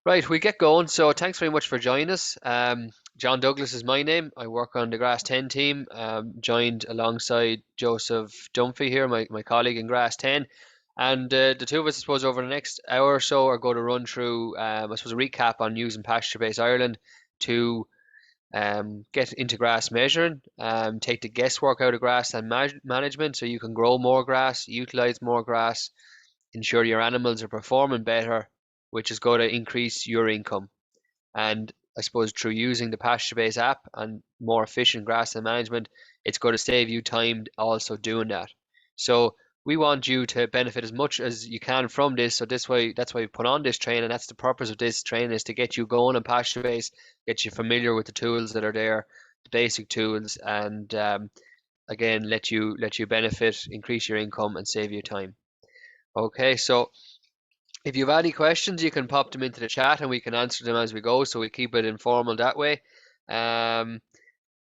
Right, we get going. So thanks very much for joining us. John Douglas is my name. I work on the Grass 10 team, joined alongside Joseph Dunphy here, my colleague in Grass 10. And the two of us, I suppose, over the next hour or so are going to run through, I suppose, a recap on using PastureBase Ireland to get into grass measuring, take the guesswork out of grass and management so you can grow more grass, utilize more grass, ensure your animals are performing better, which is going to increase your income. And I suppose through using the PastureBase app and more efficient grassland management, it's going to save you time also doing that. So we want you to benefit as much as you can from this. So that's why we put on this training. That's the purpose of this training, is to get you going on PastureBase, get you familiar with the tools that are there, the basic tools, and again let you benefit, increase your income, and save you time. Okay, so if you have any questions, you can pop them into the chat and we can answer them as we go. So we keep it informal that way. Um,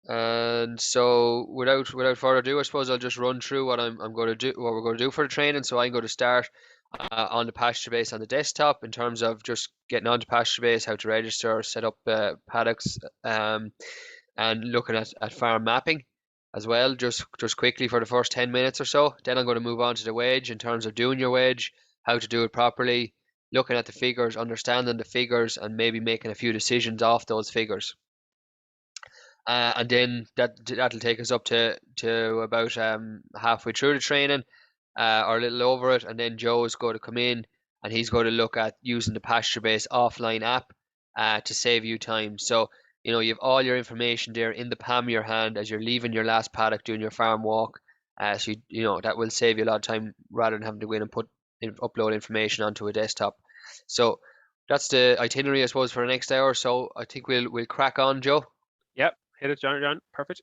and so without further ado, I suppose I'll just run through what I'm going to do, what we're going to do for the training. So I'm going to start on the PastureBase on the desktop in terms of just getting onto PastureBase, how to register, set up paddocks, and looking at farm mapping as well, just quickly for the first 10 minutes or so. Then I'm going to move on to the wedge in terms of doing your wedge, how to do it properly, looking at the figures, understanding the figures, and maybe making a few decisions off those figures. And then that'll take us up to about halfway through the training, or a little over it, and then Joe's going to come in and he's going to look at using the PastureBase offline app to save you time. So you have all your information there in the palm of your hand as you're leaving your last paddock doing your farm walk. So that will save you a lot of time rather than having to go in and upload information onto a desktop. So that's the itinerary, I suppose, for the next hour. So I think we'll crack on, Joe. Yep, hit it, John. Perfect.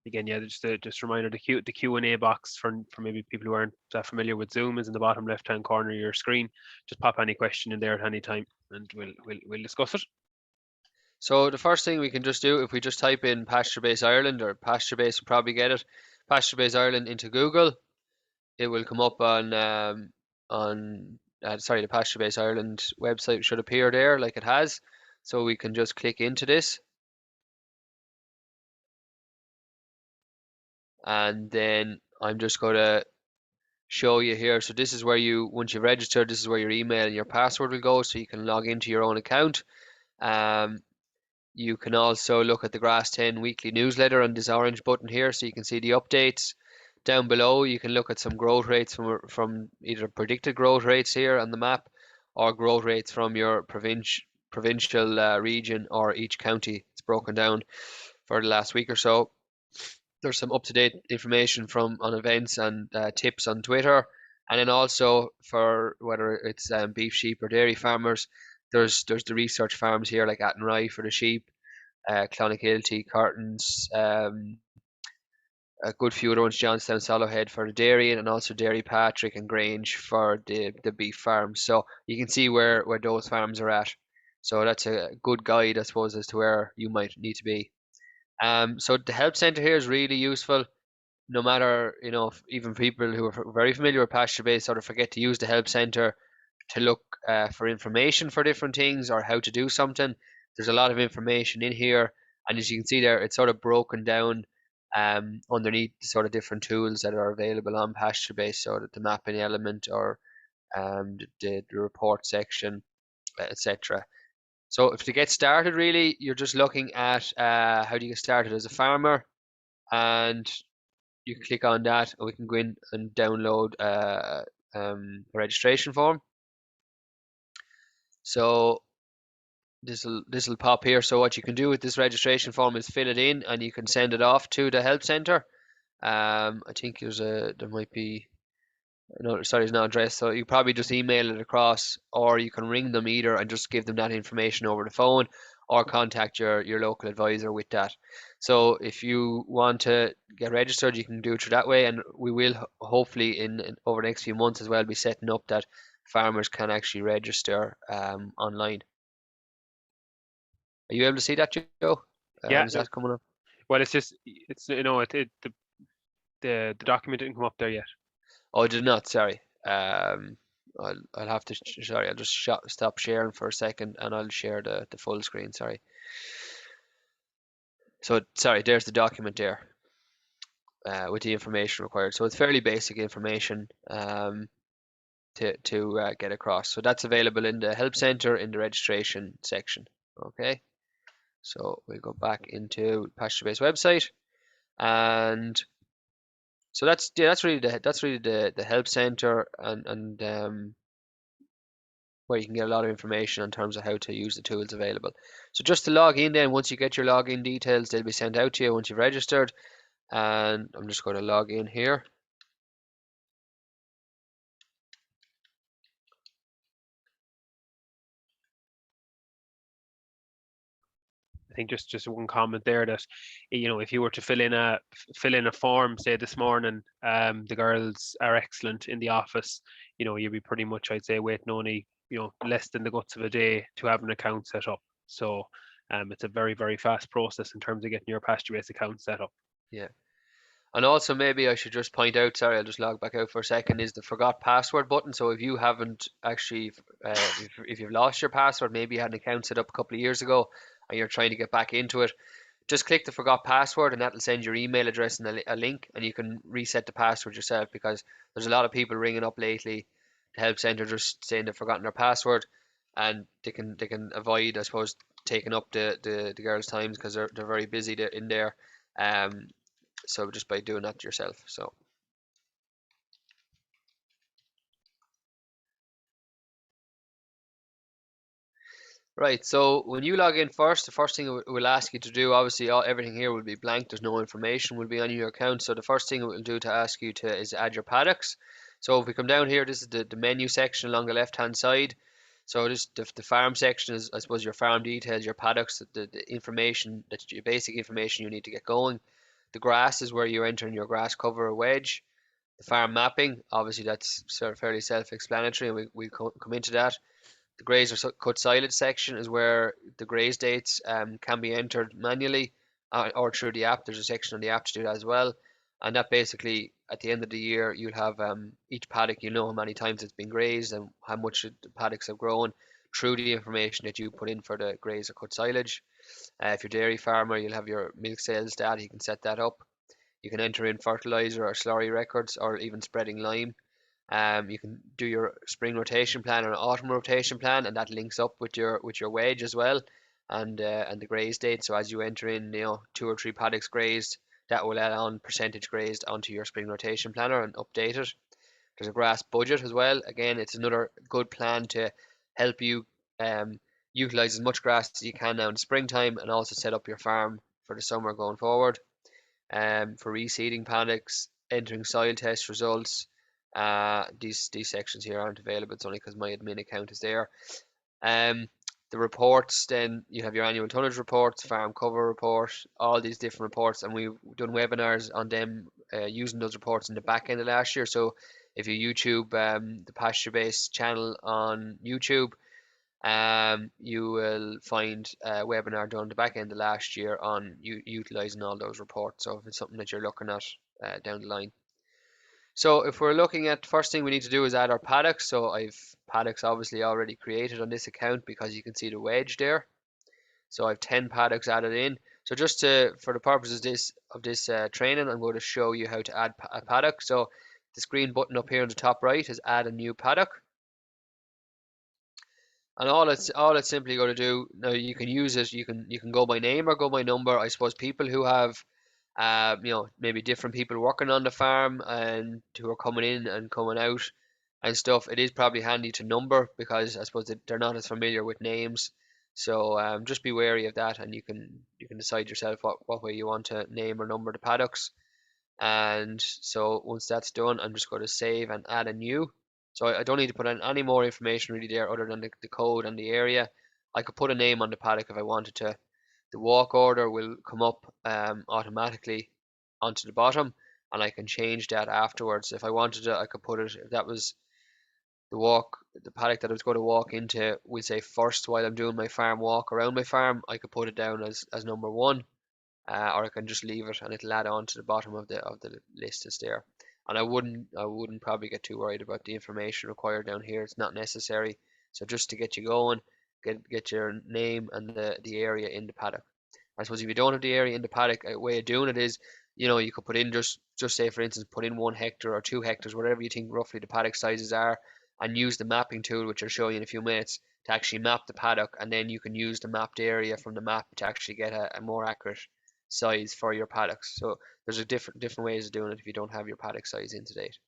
Again, yeah, just a reminder, the Q&A box for maybe people who aren't that familiar with Zoom is in the bottom left-hand corner of your screen. Just pop any question in there at any time, and we'll discuss it. So the first thing we can just do, if we just type in PastureBase Ireland, or PastureBase will probably get it, PastureBase Ireland into Google, it will come up on the PastureBase Ireland website should appear there like it has. So we can just click into this. And then I'm just going to show you here. So this is where once you've registered, this is where your email and your password will go, so you can log into your own account. You can also look at the Grass10 weekly newsletter on this orange button here, so you can see the updates. Down below, you can look at some growth rates from either predicted growth rates here on the map, or growth rates from your provincial region or each county. It's broken down for the last week or so. There's some up-to-date information on events and tips on Twitter, and then also for whether it's beef, sheep, or dairy farmers, there's the research farms here like Athenry for the sheep, Clonakilty, Curtains, a good few other ones, Johnstown, Solohead for the dairy, and also Dairy Patrick and Grange for the beef farms. So you can see where those farms are at. So that's a good guide, I suppose, as to where you might need to be. So the help center here is really useful. No matter, even people who are very familiar with PastureBase sort of forget to use the help center to look for information for different things or how to do something. There's a lot of information in here, and as you can see there, it's sort of broken down underneath the sort of different tools that are available on PastureBase, so that the mapping element or the report section, etc. So if to get started, really, you're just looking at how do you get started as a farmer, and you can click on that, and we can go in and download a registration form. So this will pop here. So what you can do with this registration form is fill it in, and you can send it off to the help center. I think there might be there's no address, so you probably just email it across, or you can ring them either and just give them that information over the phone, or contact your local advisor with that. So if you want to get registered, you can do it through that way, and we will hopefully in over the next few months as well be setting up that farmers can actually register online. Are you able to see that, Joe? Yeah. Is that coming up? Well, the document didn't come up there yet. Oh, I did not. Sorry. I'll have to. Sorry, I'll just stop sharing for a second, and I'll share the full screen. Sorry. So sorry, there's the document there with the information required. So it's fairly basic information to get across. So that's available in the help center in the registration section. Okay. So we go back into PastureBase website, and so that's really the help center and where you can get a lot of information in terms of how to use the tools available. So just to log in, then once you get your login details, they'll be sent out to you once you've registered. And I'm just going to log in here. I think just one comment there that, if you were to fill in a form, say this morning, the girls are excellent in the office. You'd be pretty much, I'd say, waiting only less than the guts of a day to have an account set up. So it's a very, very fast process in terms of getting your PastureBase account set up. Yeah. And also maybe I should just point out, sorry, I'll just log back out for a second, is the forgot password button. So if you haven't actually, if you've lost your password, maybe you had an account set up a couple of years ago and you're trying to get back into it, just click the forgot password and that'll send your email address and a link, and you can reset the password yourself, because there's a lot of people ringing up lately, the help center, just saying they've forgotten their password, and they can avoid, I suppose, taking up the girls' times because they're very busy in there. Um, so just by doing that yourself. So right, so when you log in first, the first thing it will ask you to do, obviously everything here will be blank, there's no information will be on your account. So the first thing it will do to ask you to is add your paddocks. So if we come down here, this is the menu section along the left hand side. So this the farm section is, I suppose, your farm details, your paddocks, the information, that's your basic information you need to get going. The grass is where you're entering your grass cover or wedge. The farm mapping, obviously that's sort of fairly self-explanatory, and we'll come into that. The graze or cut silage section is where the graze dates can be entered manually or through the app. There's a section on the app to do that as well. And that basically, at the end of the year, you'll have each paddock, you know how many times it's been grazed and how much the paddocks have grown through the information that you put in for the graze or cut silage. If you're a dairy farmer, you'll have your milk sales data. You can set that up. You can enter in fertilizer or slurry records or even spreading lime. You can do your spring rotation plan or autumn rotation plan, and that links up with your wedge as well, and the graze date. So as you enter in, 2 or 3 paddocks grazed, that will add on percentage grazed onto your spring rotation planner and update it. There's a grass budget as well. Again, it's another good plan to help you utilize as much grass as you can now in the springtime, and also set up your farm for the summer going forward. For reseeding paddocks, entering soil test results. These sections here aren't available. It's only because my admin account is there. Um, the reports, then you have your annual tonnage reports, farm cover report, all these different reports, and we've done webinars on them using those reports in the back end of last year. So if you YouTube the PastureBase channel on YouTube, you will find a webinar done the back end of last year on utilizing all those reports. So if it's something that you're looking at down the line. So if we're looking at, first thing we need to do is add our paddocks. So I've paddocks obviously already created on this account because you can see the wedge there. So I've 10 paddocks added in. So just for the purposes of this training, I'm going to show you how to add a paddock. So this green button up here on the top right is add a new paddock. And all it's simply going to do, now you can use it, you can go by name or go by number. I suppose people who have maybe different people working on the farm and who are coming in and coming out and stuff, it is probably handy to number, because I suppose they're not as familiar with names. So just be wary of that, and you can decide yourself what way you want to name or number the paddocks. And so once that's done, I'm just going to save and add a new. So I don't need to put in any more information really there other than the code and the area. I could put a name on the paddock if I wanted to. The walk order will come up automatically onto the bottom, and I can change that afterwards. If I wanted to, I could put it, if that was the paddock that I was going to walk into, we'll say first while I'm doing my farm walk around my farm, I could put it down as number 1. Or I can just leave it and it'll add on to the bottom of the list is there. And I wouldn't probably get too worried about the information required down here. It's not necessary. So just to get you going, get your name and the area in the paddock. I suppose if you don't have the area in the paddock, a way of doing it is, you could put in just say for instance, put in 1 hectare or 2 hectares, whatever you think roughly the paddock sizes are, and use the mapping tool, which I'll show you in a few minutes, to actually map the paddock, and then you can use the mapped area from the map to actually get a more accurate size for your paddocks. So there's a different ways of doing it if you don't have your paddock size in to date.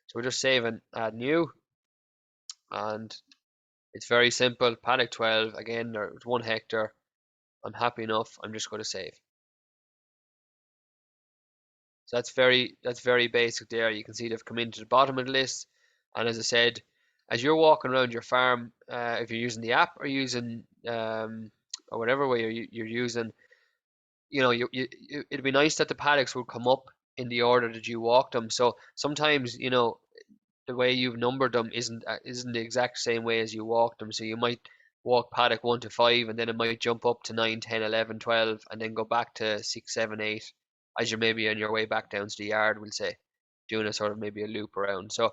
So we're just saving, add new, and it's very simple. Paddock 12, again, there's 1 hectare. I'm happy enough. I'm just going to save. So that's very basic there. You can see they've come into the bottom of the list. And as I said, as you're walking around your farm, if you're using the app or using or whatever way you're using, it'd be nice that the paddocks would come up in the order that you walk them. So sometimes, the way you've numbered them isn't the exact same way as you walk them. So you might walk paddock 1 to 5, and then it might jump up to 9, 10, 11, 12, and then go back to 6, 7, 8, as you're maybe on your way back down to the yard, we'll say, doing a sort of maybe a loop around. So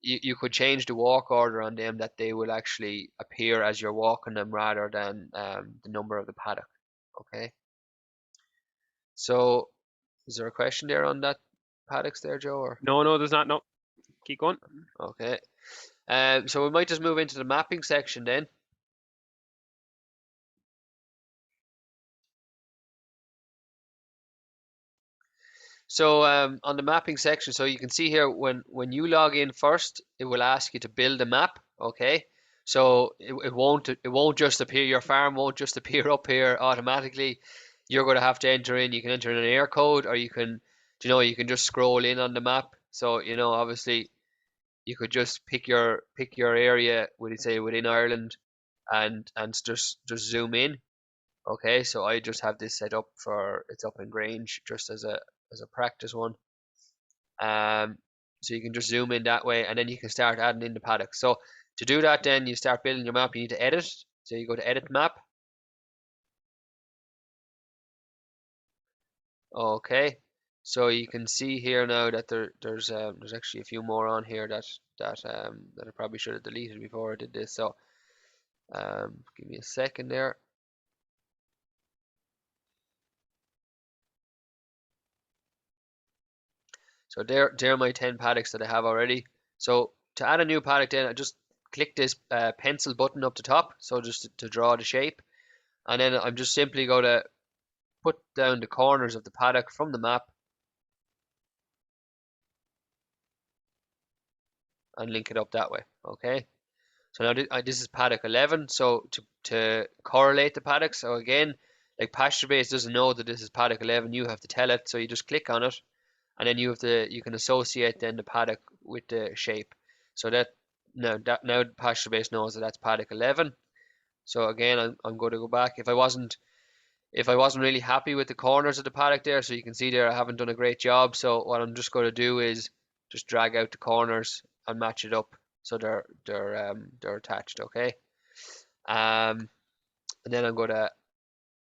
you could change the walk order on them, that they will actually appear as you're walking them rather than the number of the paddock. Okay. So is there a question there on that paddocks there, Joe? Or No, there's not. No, keep going. okay. So we might just move into the mapping section then. So on the mapping section, so you can see here when you log in first, it will ask you to build a map. Okay. So it won't just appear, your farm won't just appear up here automatically. You're going to have to enter in. You can enter in an air code, or you can just scroll in on the map. So obviously you could just pick your area, would say within Ireland, and just zoom in. Okay, so I just have this set up for, it's up in Grange just as a practice one. So you can just zoom in that way, and then you can start adding in the paddocks. So to do that, then you start building your map. You need to edit. So you go to edit map. Okay, so you can see here now that there's actually a few more on here that I probably should have deleted before I did this. So give me a second there. So there are my 10 paddocks that I have already. So to add a new paddock, then I just click this pencil button up the top, so just to draw the shape, and then I'm just simply going to put down the corners of the paddock from the map and link it up that way. Okay. So now this is paddock 11. So to correlate the paddock, so again, like PastureBase doesn't know that this is paddock 11, you have to tell it. So you just click on it, and then you can associate then the paddock with the shape. So now PastureBase knows that that's paddock 11. So again, I'm going to go back. If I wasn't really happy with the corners of the paddock there, so you can see there I haven't done a great job. So what I'm just going to do is just drag out the corners and match it up so they're attached. Okay. And then I'm going to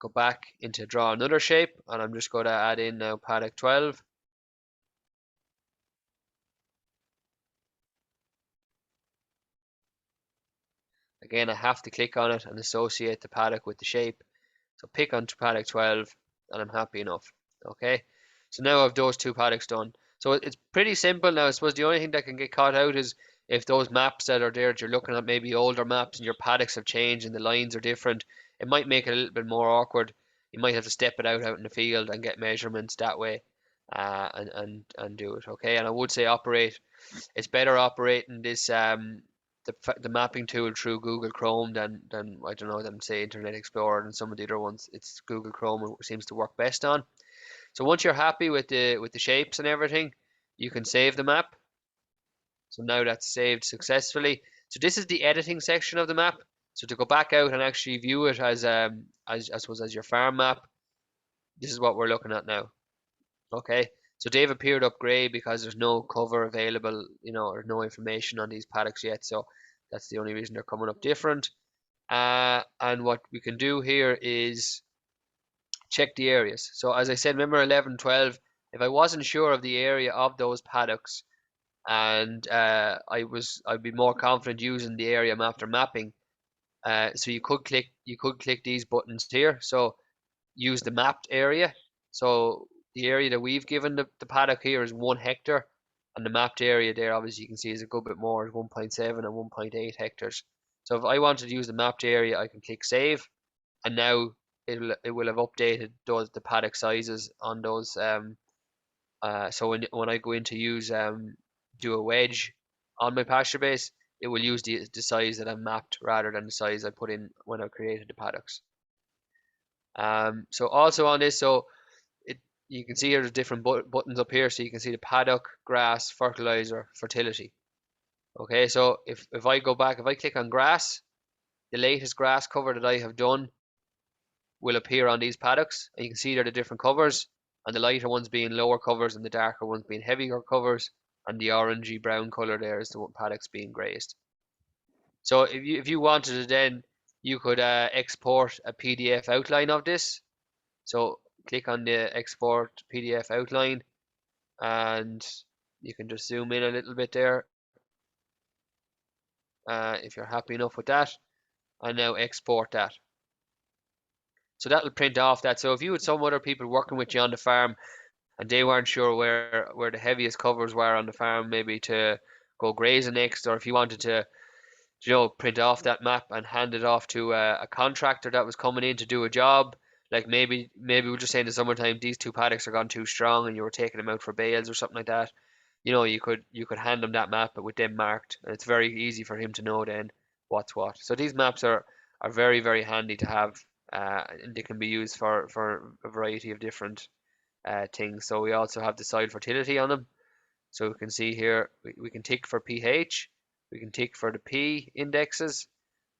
go back into draw another shape, and I'm just going to add in now paddock 12. Again, I have to click on it and associate the paddock with the shape. So pick on paddock 12, and I'm happy enough. Okay, so now I have those two paddocks done. So it's pretty simple now. I suppose the only thing that can get caught out is if those maps that are there that you're looking at, maybe older maps, and your paddocks have changed and the lines are different, it might make it a little bit more awkward. You might have to step it out in the field and get measurements that way, and do it. Okay, and I would say operate. It's better operating this the mapping tool through Google Chrome than I don't know, than say Internet Explorer and some of the other ones. It's Google Chrome seems to work best on. So once you're happy with the shapes and everything, you can save the map. So now that's saved successfully. So this is the editing section of the map. So to go back out and actually view it as I suppose as your farm map, this is what we're looking at now. Okay. So they've appeared up grey because there's no cover available, or no information on these paddocks yet. So that's the only reason they're coming up different. And what we can do here is check the areas. So as I said, remember 11, 12, if I wasn't sure of the area of those paddocks, and I'd be more confident using the area after mapping. So you could click these buttons here. So use the mapped area. So the area that we've given the paddock here is 1 hectare, and the mapped area there, obviously you can see is a good bit more, is 1.7 and 1.8 hectares. So if I wanted to use the mapped area, I can click save, and now it will have updated the paddock sizes on those. So when I go in to use do a wedge on my pasture base, it will use the size that I mapped rather than the size I put in when I created the paddocks. So also on this, so you can see here there's different buttons up here, so you can see the paddock, grass, fertilizer, fertility. Okay, so if I go back, if I click on grass, the latest grass cover that I have done will appear on these paddocks, and you can see they're the different covers, and the lighter ones being lower covers and the darker ones being heavier covers, and the orangey brown color there is the paddocks being grazed. So if you wanted to, then you could export a PDF outline of this. So click on the export PDF outline, and you can just zoom in a little bit there if you're happy enough with that, and now export that. So that'll print off that. So if you had some other people working with you on the farm and they weren't sure where the heaviest covers were on the farm, maybe to go grazing next, or if you wanted to, print off that map and hand it off to a contractor that was coming in to do a job, like maybe we're just saying in the summertime these two paddocks are gone too strong and you were taking them out for bales or something like that. You could hand them that map, but with them marked, and it's very easy for him to know then what's what. So these maps are very, very handy to have, and they can be used for a variety of different things. So we also have the soil fertility on them. So we can see here, we can tick for pH, we can tick for the P indexes,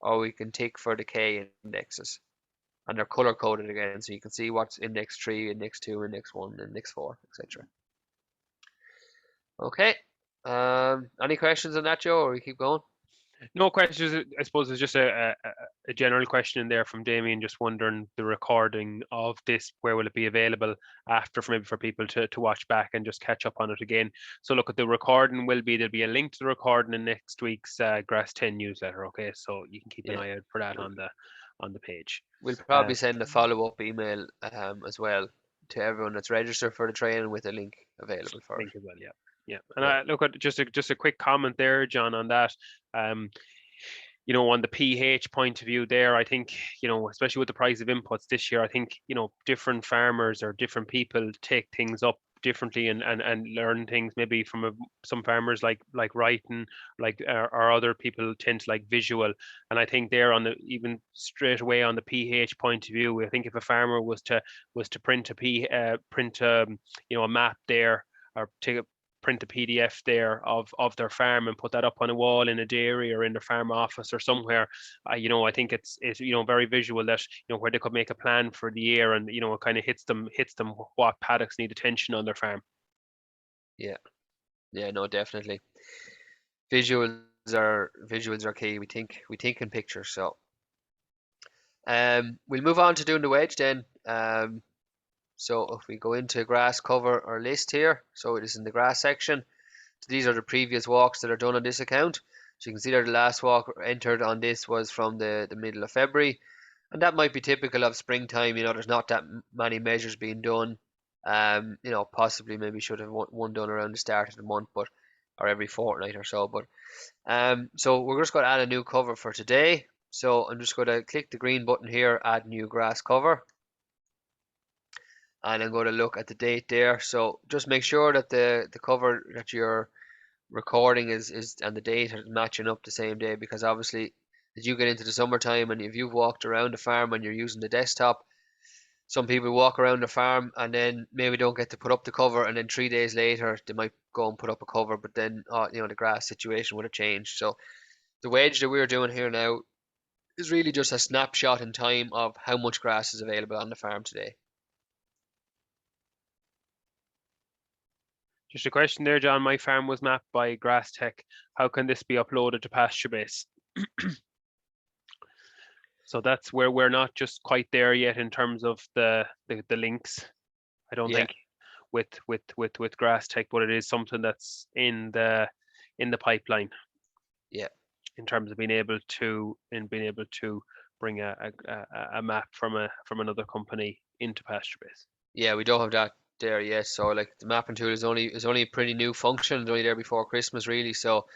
or we can tick for the K indexes. And they're color coded again, so you can see what's index 3, index 2, index 1, index 4, etc. Okay. Any questions on that, Joe, or we keep going? No questions. I suppose it's just a general question in there from Damien, just wondering the recording of this, where will it be available after, for maybe for people to watch back and just catch up on it again. So look, at the recording there'll be a link to the recording in next week's Grass10 newsletter. Okay, so you can keep an eye out for that on the page. We'll probably send a follow-up email as well to everyone that's registered for the training with a link available for link it. as well, yeah. Yeah, and I look at just a quick comment there, John, on that. On the pH point of view there, I think, especially with the price of inputs this year, I think, different farmers or different people take things up differently and learn things maybe from some farmers like writing, or other people tend to like visual. And I think there even straight away on the pH point of view, I think if a farmer was to print a map there, or print a PDF there of their farm and put that up on a wall in a dairy or in their farm office or somewhere, I think it's very visual, that where they could make a plan for the year, and it kind of hits them what paddocks need attention on their farm. Yeah, no, definitely. Visuals are key. We think in pictures. So we'll move on to doing the wedge then. So if we go into grass cover or list here, so it is in the grass section. So these are the previous walks that are done on this account. So you can see there the last walk entered on this was from the middle of February, and that might be typical of springtime. There's not that many measures being done. Possibly maybe should have one done around the start of the month, or every fortnight or so. But so we're just going to add a new cover for today. So I'm just going to click the green button here, add new grass cover. And I'm going to look at the date there. So just make sure that the cover that you're recording is and the date are matching up the same day, because obviously as you get into the summertime and if you've walked around the farm and you're using the desktop, some people walk around the farm and then maybe don't get to put up the cover, and then 3 days later they might go and put up a cover, but then the grass situation would have changed. So the wedge that we're doing here now is really just a snapshot in time of how much grass is available on the farm today. Just a question there, John. My farm was mapped by Grass Tech. How can this be uploaded to PastureBase? So that's where we're not just quite there yet in terms of the links. I don't think with grass tech, but it is something that's in the pipeline Yeah. in terms of being able to bring a map from another company into PastureBase. Yeah, we don't have that there yet. So like the mapping tool is only a pretty new function. It's only there before Christmas really. So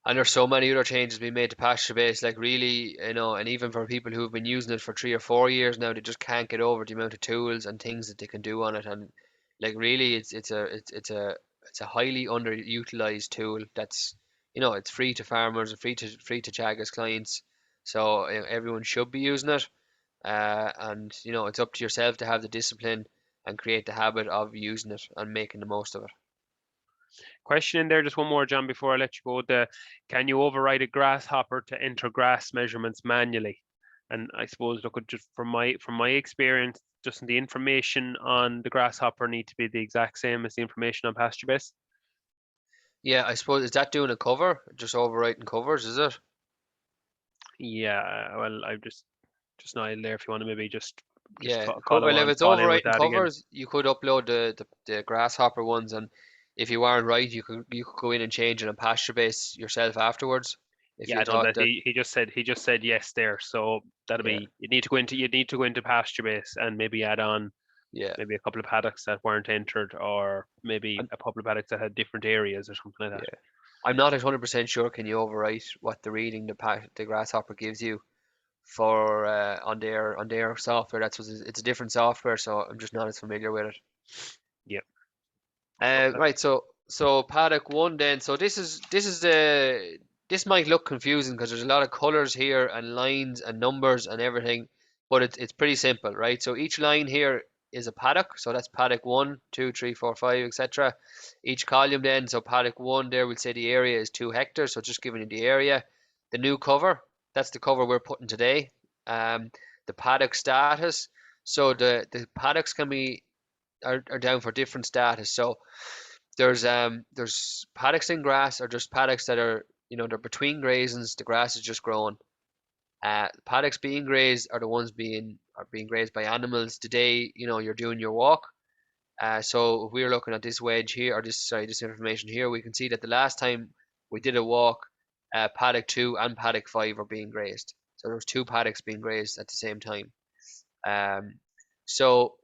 and there's so many other changes being made to PastureBase, like really, and even for people who've been using it for 3 or 4 years now, they just can't get over the amount of tools and things that they can do on it. And like really, it's a highly underutilized tool. That's it's free to farmers and free to Teagasc clients. So everyone should be using it. And it's up to yourself to have the discipline and create the habit of using it and making the most of it. Question in there, just one more, John, before I let you go. Can you override a grasshopper to enter grass measurements manually? And I suppose, look, just from my experience, doesn't the information on the grasshopper need to be the exact same as the information on PastureBase? Yeah, I suppose is that doing a cover? Just overwriting covers, is it? Yeah, well, I've just not in there. If you want to maybe just Yeah, follow well, if on, it's call in with overwriting that again. covers, you could upload the grasshopper ones, and if you weren't right, you could go in and change it on PastureBase yourself afterwards. If you Yeah, no, thought that that, he just said yes there. So that'll yeah, be you need to go into PastureBase and maybe add on yeah, maybe a couple of paddocks that weren't entered, or maybe and a couple of paddocks that had different areas or something like that. yeah, I'm not 100% sure. Can you overwrite what the reading the grasshopper gives you for on their software? It's a different software, so I'm just not as familiar with it. Yeah. Okay. Right, so paddock one then. So this might look confusing because there's a lot of colors here and lines and numbers and everything, but it's pretty simple, right? So each line here is a paddock, so that's paddock 1, 2, 3, 4, 5, etc. Each column then, so paddock 1 there, we'll say the area is 2 hectares, so just giving you the area. The new cover, that's the cover we're putting today. Um, the paddock status, so the paddocks are down for different status. So there's paddocks in grass or just paddocks that are they're between grazings. The grass is just growing. Paddocks being grazed are the ones being grazed by animals. Today, you're doing your walk. So if we're looking at this wedge here, or this information here, we can see that the last time we did a walk, paddock 2 and paddock 5 are being grazed. So there's two paddocks being grazed at the same time. Um, so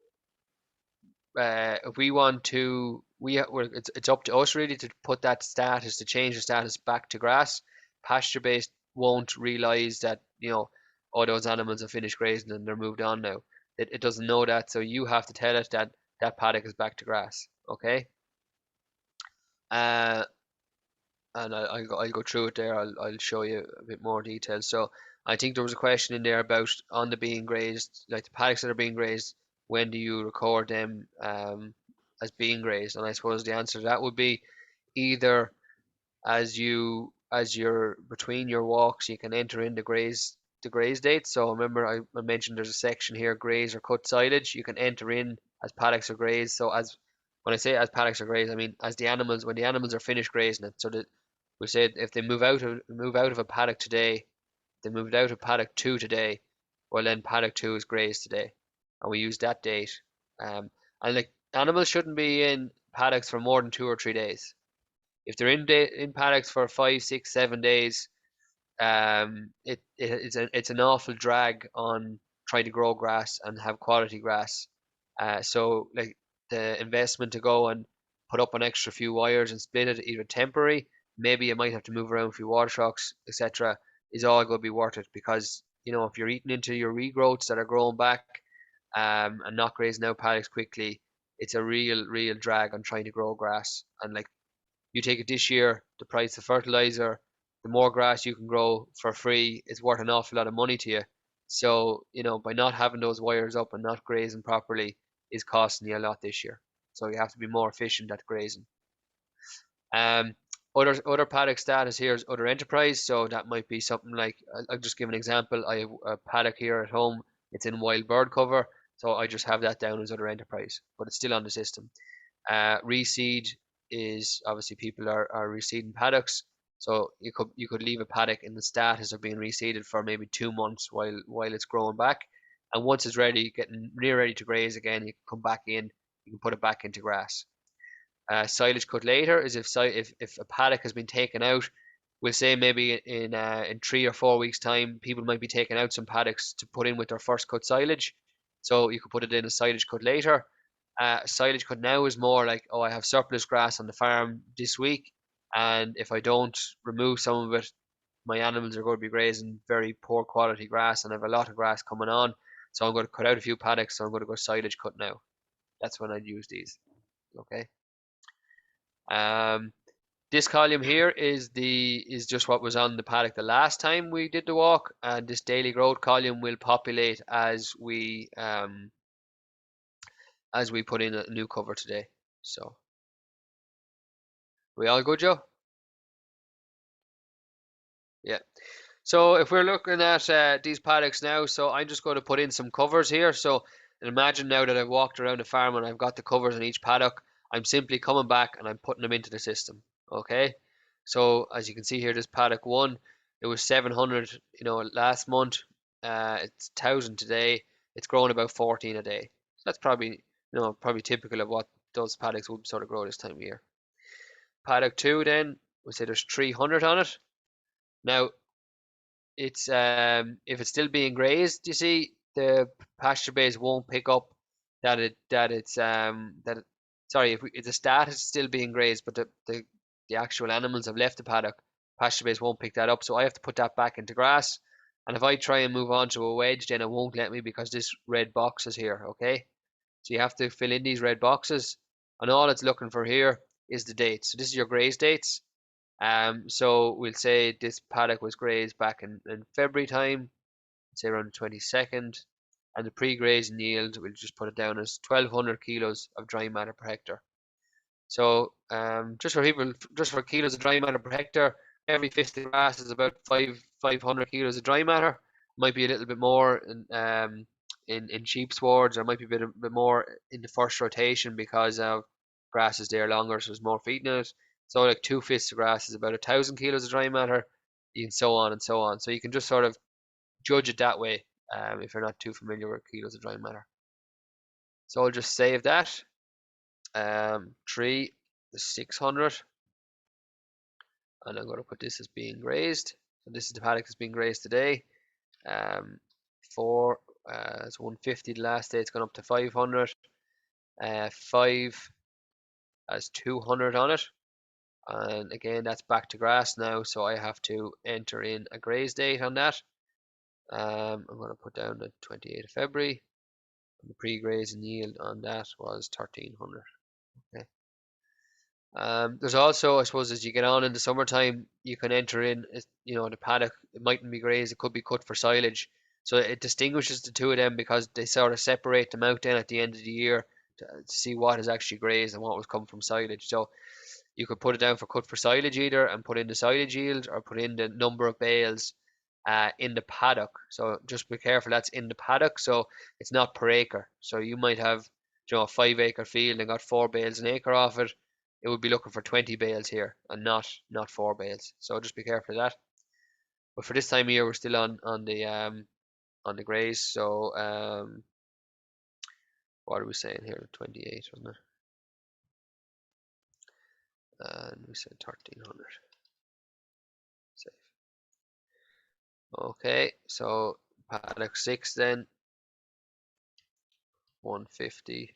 if we want to, it's up to us really to put that status, to change the status back to grass. Pasture-based won't realize that, oh, those animals have finished grazing and they're moved on now. It doesn't know that, so you have to tell it that that paddock is back to grass. Okay? Uh, and I'll go through it there. I'll show you a bit more detail. So I think there was a question in there about on the being grazed, like the paddocks that are being grazed, when do you record them as being grazed? And I suppose the answer to that would be either as you're between your walks, you can enter in the graze date. So remember I mentioned there's a section here, graze or cut silage. You can enter in as paddocks are grazed. So as when I say as paddocks are grazed, I mean as the animals when the animals are finished grazing it. So that we said if they move out of a paddock today, they moved out of paddock 2 today, well then paddock 2 is grazed today, and we use that date. And like animals shouldn't be in paddocks for more than 2 or 3 days. If they're in paddocks for 5, 6, 7 days, it's an awful drag on trying to grow grass and have quality grass. So like the investment to go and put up an extra few wires and split it, either temporary, maybe you might have to move around a few water shocks, etc., is all going to be worth it because if you're eating into your regrowths that are growing back and not grazing out paddocks quickly, it's a real drag on trying to grow grass. And like you take it this year, the price of fertilizer, the more grass you can grow for free is worth an awful lot of money to you. So, by not having those wires up and not grazing properly is costing you a lot this year. So you have to be more efficient at grazing. Um, other paddock status here is other enterprise. So that might be something like I'll just give an example. I have a paddock here at home. It's in wild bird cover, so I just have that down as other enterprise, but it's still on the system. Reseed is obviously people are reseeding paddocks. So you could leave a paddock in the status of being reseeded for maybe 2 months while it's growing back, and once it's ready, getting near ready to graze again, you can come back in you can put it back into grass. Silage cut later is if a paddock has been taken out. We'll say maybe in 3 or 4 weeks' time, people might be taking out some paddocks to put in with their first cut silage. So you could put it in a silage cut later. Silage cut now is more like, oh, I have surplus grass on the farm this week, and if I don't remove some of it, my animals are going to be grazing very poor quality grass, and I have a lot of grass coming on. So I'm going to cut out a few paddocks, so I'm going to go silage cut now. That's when I'd use these. Okay. Um, this column here is just what was on the paddock the last time we did the walk, and this daily growth column will populate as we put in a new cover today. So we all good, Joe? Yeah. So if we're looking at these paddocks now, so I'm just going to put in some covers here. So imagine now that I've walked around the farm and I've got the covers on each paddock, I'm simply coming back and I'm putting them into the system. Okay. So as you can see here, this paddock one, it was 700, last month. It's 1,000 today. It's growing about 14 a day. So that's probably typical of what those paddocks would sort of grow this time of year. Paddock two, then we say there's 300 on it. Now it's if it's still being grazed, you see, the pasture base won't pick up that sorry, if the stat is still being grazed, but the actual animals have left the paddock, pasture base won't pick that up, so I have to put that back into grass. And if I try and move on to a wedge, then it won't let me because this red box is here. Okay, so you have to fill in these red boxes, and all it's looking for here is the dates. So this is your graze dates. So we'll say this paddock was grazed back in February time, say around the 22nd, and the pre-grazing yield, we'll just put it down as 1,200 kilos of dry matter per hectare. So just for kilos of dry matter per hectare, every fist of grass is about 500 kilos of dry matter. Might be a little bit more in sheep swards, or might be a bit more in the first rotation because of grass is there longer, so there's more feeding in it. So like 2 fists of grass is about 1,000 kilos of dry matter, and so on and so on. So you can just sort of judge it that way if you're not too familiar with kilos of dry matter. So I'll just save that. 3 is 600, and I'm going to put this as being grazed. So this is the paddock that's being grazed today. 4 is 150 the last day, it's gone up to 500. 5 has 200 on it, and again that's back to grass now, so I have to enter in a graze date on that. I'm going to put down the 28th of February, and the pre-grazing yield on that was 1,300. Okay. There's also, I suppose, as you get on in the summertime, you can enter in, the paddock. It mightn't be grazed; it could be cut for silage. So it distinguishes the two of them because they sort of separate them out then at the end of the year to see what is actually grazed and what was come from silage. So you could put it down for cut for silage either and put in the silage yield, or put in the number of bales in the paddock. So just be careful, that's in the paddock, so it's not per acre. So you might have a 5 acre field and got 4 bales an acre off it. It would be looking for 20 bales here and not 4 bales. So just be careful of that. But for this time of year, we're still on the graze. So what are we saying here? 28, wasn't it? And we said 1,300. Save. Okay, so paddock 6 then, 150.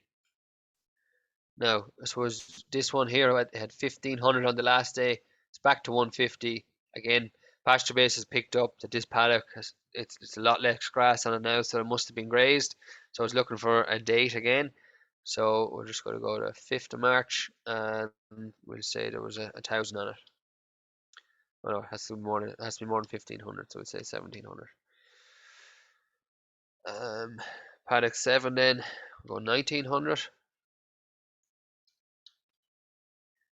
Now, I suppose this one here had 1,500 on the last day. It's back to 150. Again, PastureBase has picked up that this paddock it's a lot less grass on it now, so it must have been grazed. So I was looking for a date again. So we're just going to go to 5th of March, and we'll say there was 1,000 on it. Oh no, it has to be more than 1,500, so we'll say 1,700. Paddock 7 then, we'll go 1,900.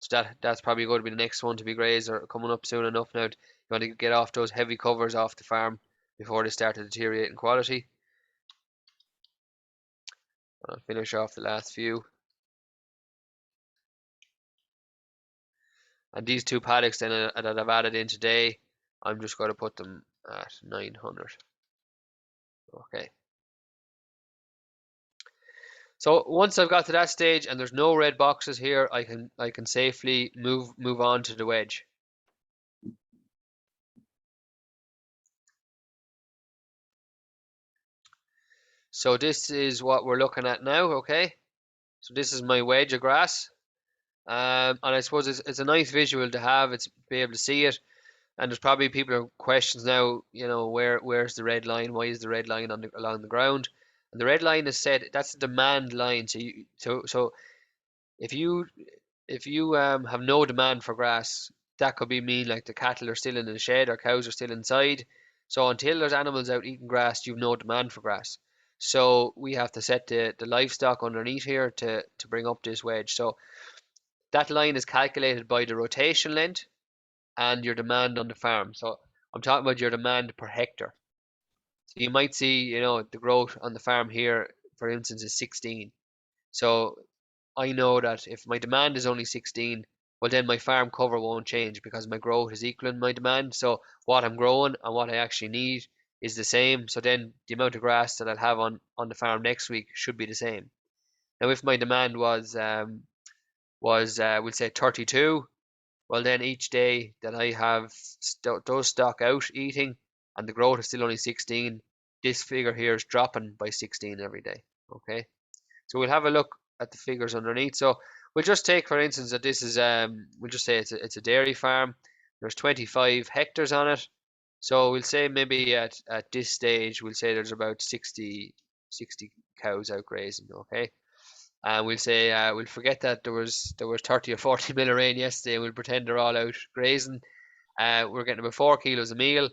So that's probably going to be the next one to be grazed, or coming up soon enough now. You want to get off those heavy covers off the farm before they start to deteriorate in quality. I'll finish off the last few. And these two paddocks then that I've added in today, I'm just going to put them at 900. Okay. So once I've got to that stage and there's no red boxes here, I can safely move on to the wedge. So this is what we're looking at now, okay? So this is my wedge of grass. And I suppose it's a nice visual to have. It's be able to see it. And there's probably people who have questions now, where's the red line? Why is the red line along the ground? And the red line is set, that's the demand line. So if you have no demand for grass, that could be mean like the cattle are still in the shed or cows are still inside. So until there's animals out eating grass, you've no demand for grass. So we have to set the livestock underneath here to bring up this wedge. So that line is calculated by the rotation length and your demand on the farm. So I'm talking about your demand per hectare. So you might see, the growth on the farm here, for instance, is 16. So I know that if my demand is only 16, well then my farm cover won't change because my growth is equaling my demand. So what I'm growing and what I actually need is the same. So then the amount of grass that I'll have on the farm next week should be the same. Now if my demand was we'll say 32, well then each day that I have those stock out eating and the growth is still only 16, this figure here is dropping by 16 every day. Okay. So we'll have a look at the figures underneath. So we'll just take, for instance, that this is we'll just say it's a dairy farm. There's 25 hectares on it. So we'll say maybe at this stage we'll say there's about 60 cows out grazing. Okay, and we'll say we'll forget that there was 30 or 40 mil of rain yesterday, and we'll pretend they're all out grazing. We're getting about 4 kilos a meal,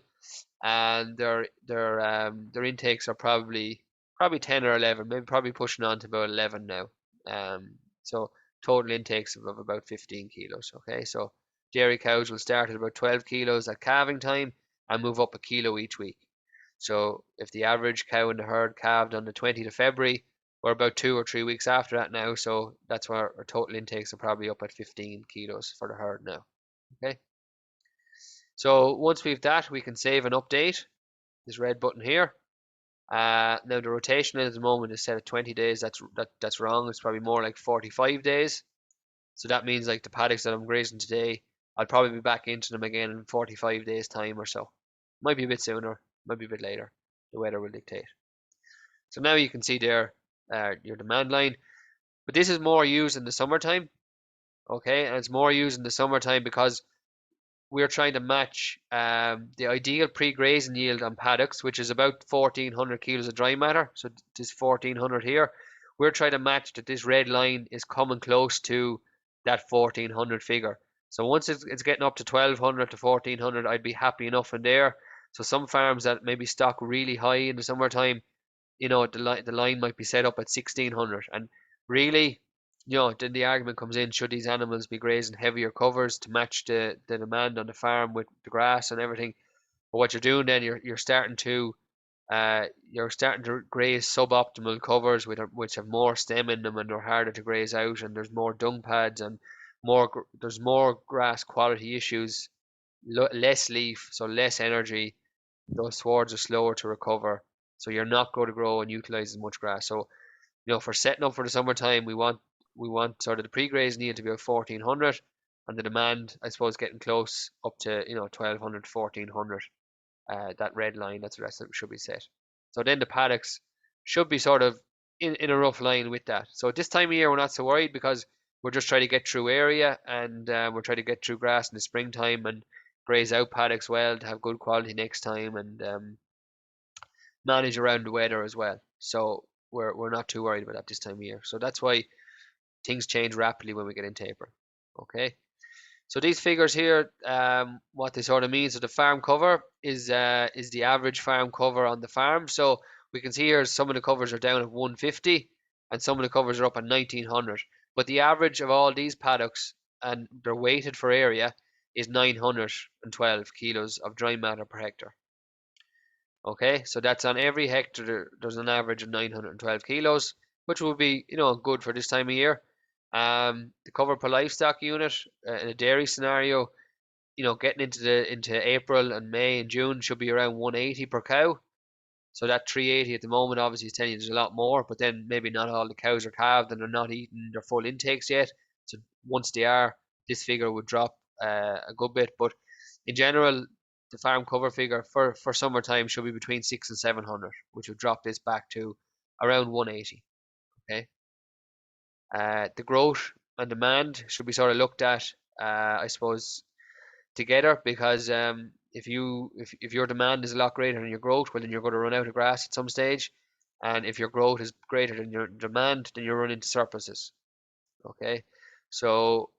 and their intakes are probably 10 or 11, maybe probably pushing on to about 11 now. So total intakes of about 15 kilos. Okay, so dairy cows will start at about 12 kilos at calving time and move up a kilo each week. So if the average cow in the herd calved on the 20th of February, we're about 2 or 3 weeks after that now, so that's where our total intakes are probably up at 15 kilos for the herd now. Okay, so once we've that, we can save and update this red button here. Now the rotation at the moment is set at 20 days. That's wrong. It's probably more like 45 days. So that means like the paddocks that I'm grazing today, I'll probably be back into them again in 45 days time or so. Might be a bit sooner, might be a bit later. The weather will dictate. So now you can see there your demand line. But this is more used in the summertime. Okay, and it's more used in the summertime because we're trying to match the ideal pre-grazing yield on paddocks, which is about 1,400 kilos of dry matter. So this 1,400 here, we're trying to match that this red line is coming close to that 1,400 figure. So once it's getting up to 1,200 to 1,400, I'd be happy enough in there. So some farms that maybe stock really high in the summertime, the line might be set up at 1,600, and really, then the argument comes in, should these animals be grazing heavier covers to match the demand on the farm with the grass and everything? But what you're doing then, you're starting to graze suboptimal covers which have more stem in them and they're harder to graze out, and there's more dung pads and there's more grass quality issues, less leaf, so less energy. Those swards are slower to recover, so you're not going to grow and utilize as much grass. So for setting up for the summertime, we want sort of the pre-grazing yield to be about 1,400, and the demand, I suppose, getting close up to 1,200 to 1,400. That red line, that's the rest that should be set. So then the paddocks should be sort of in a rough line with that. So at this time of year, we're not so worried because we're just trying to get through area, and we're trying to get through grass in the springtime and graze out paddocks well to have good quality next time, and manage around the weather as well. So we're not too worried about that this time of year. So that's why things change rapidly when we get into April. Okay. So these figures here, what they sort of mean, so the farm cover is the average farm cover on the farm. So we can see here some of the covers are down at 150 and some of the covers are up at 1900. But the average of all these paddocks, and they're weighted for area, is 912 kilos of dry matter per hectare. Okay, so that's on every hectare. There's an average of 912 kilos, which would be, good for this time of year. The cover per livestock unit in a dairy scenario, getting into April and May and June should be around 180 per cow. So that 380 at the moment obviously is telling you there's a lot more, but then maybe not all the cows are calved and they're not eating their full intakes yet. So once they are, this figure would drop a good bit. But in general, the farm cover figure for summertime should be between 6 and 700, which would drop this back to around 180. Okay. The growth and demand should be sort of looked at, I suppose, together, because if your demand is a lot greater than your growth, well then you're going to run out of grass at some stage, and if your growth is greater than your demand, then you run into surpluses. Okay, so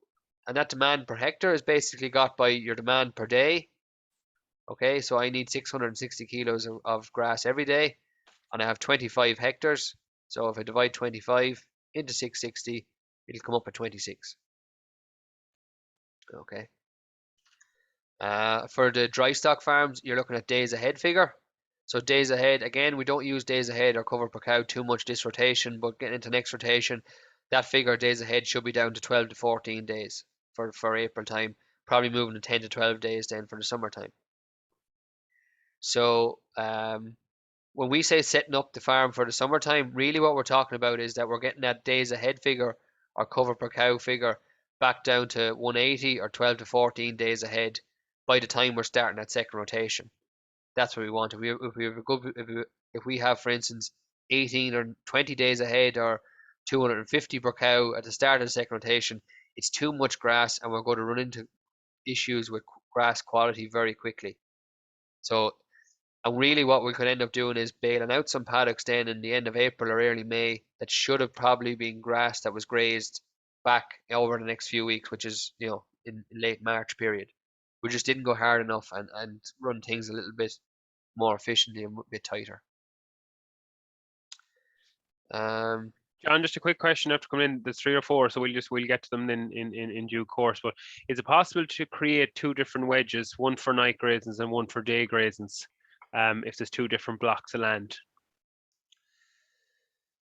and that demand per hectare is basically got by your demand per day. Okay, so I need 660 kilos of grass every day, and I have 25 hectares. So if I divide 25 into 660, it'll come up at 26. Okay. For the dry stock farms, you're looking at days ahead figure. So days ahead, again, we don't use days ahead or cover per cow too much this rotation, but getting into next rotation, that figure days ahead should be down to 12 to 14 days for April time, probably moving to 10 to 12 days then for the summertime. So when we say setting up the farm for the summertime, really what we're talking about is that we're getting that days ahead figure or cover per cow figure back down to 180 or 12 to 14 days ahead by the time we're starting that second rotation. That's what we want. If we have, for instance, 18 or 20 days ahead or 250 per cow at the start of the second rotation, it's too much grass and we're going to run into issues with grass quality very quickly. So and really what we could end up doing is bailing out some paddocks then in the end of April or early May that should have probably been grass that was grazed back over the next few weeks, which is, in late March period. We just didn't go hard enough and run things a little bit more efficiently and a bit tighter. Um, John, just a quick question after coming in. There's three or four, so we'll get to them in due course. But is it possible to create two different wedges, one for night grazings and one for day grazings, if there's two different blocks of land?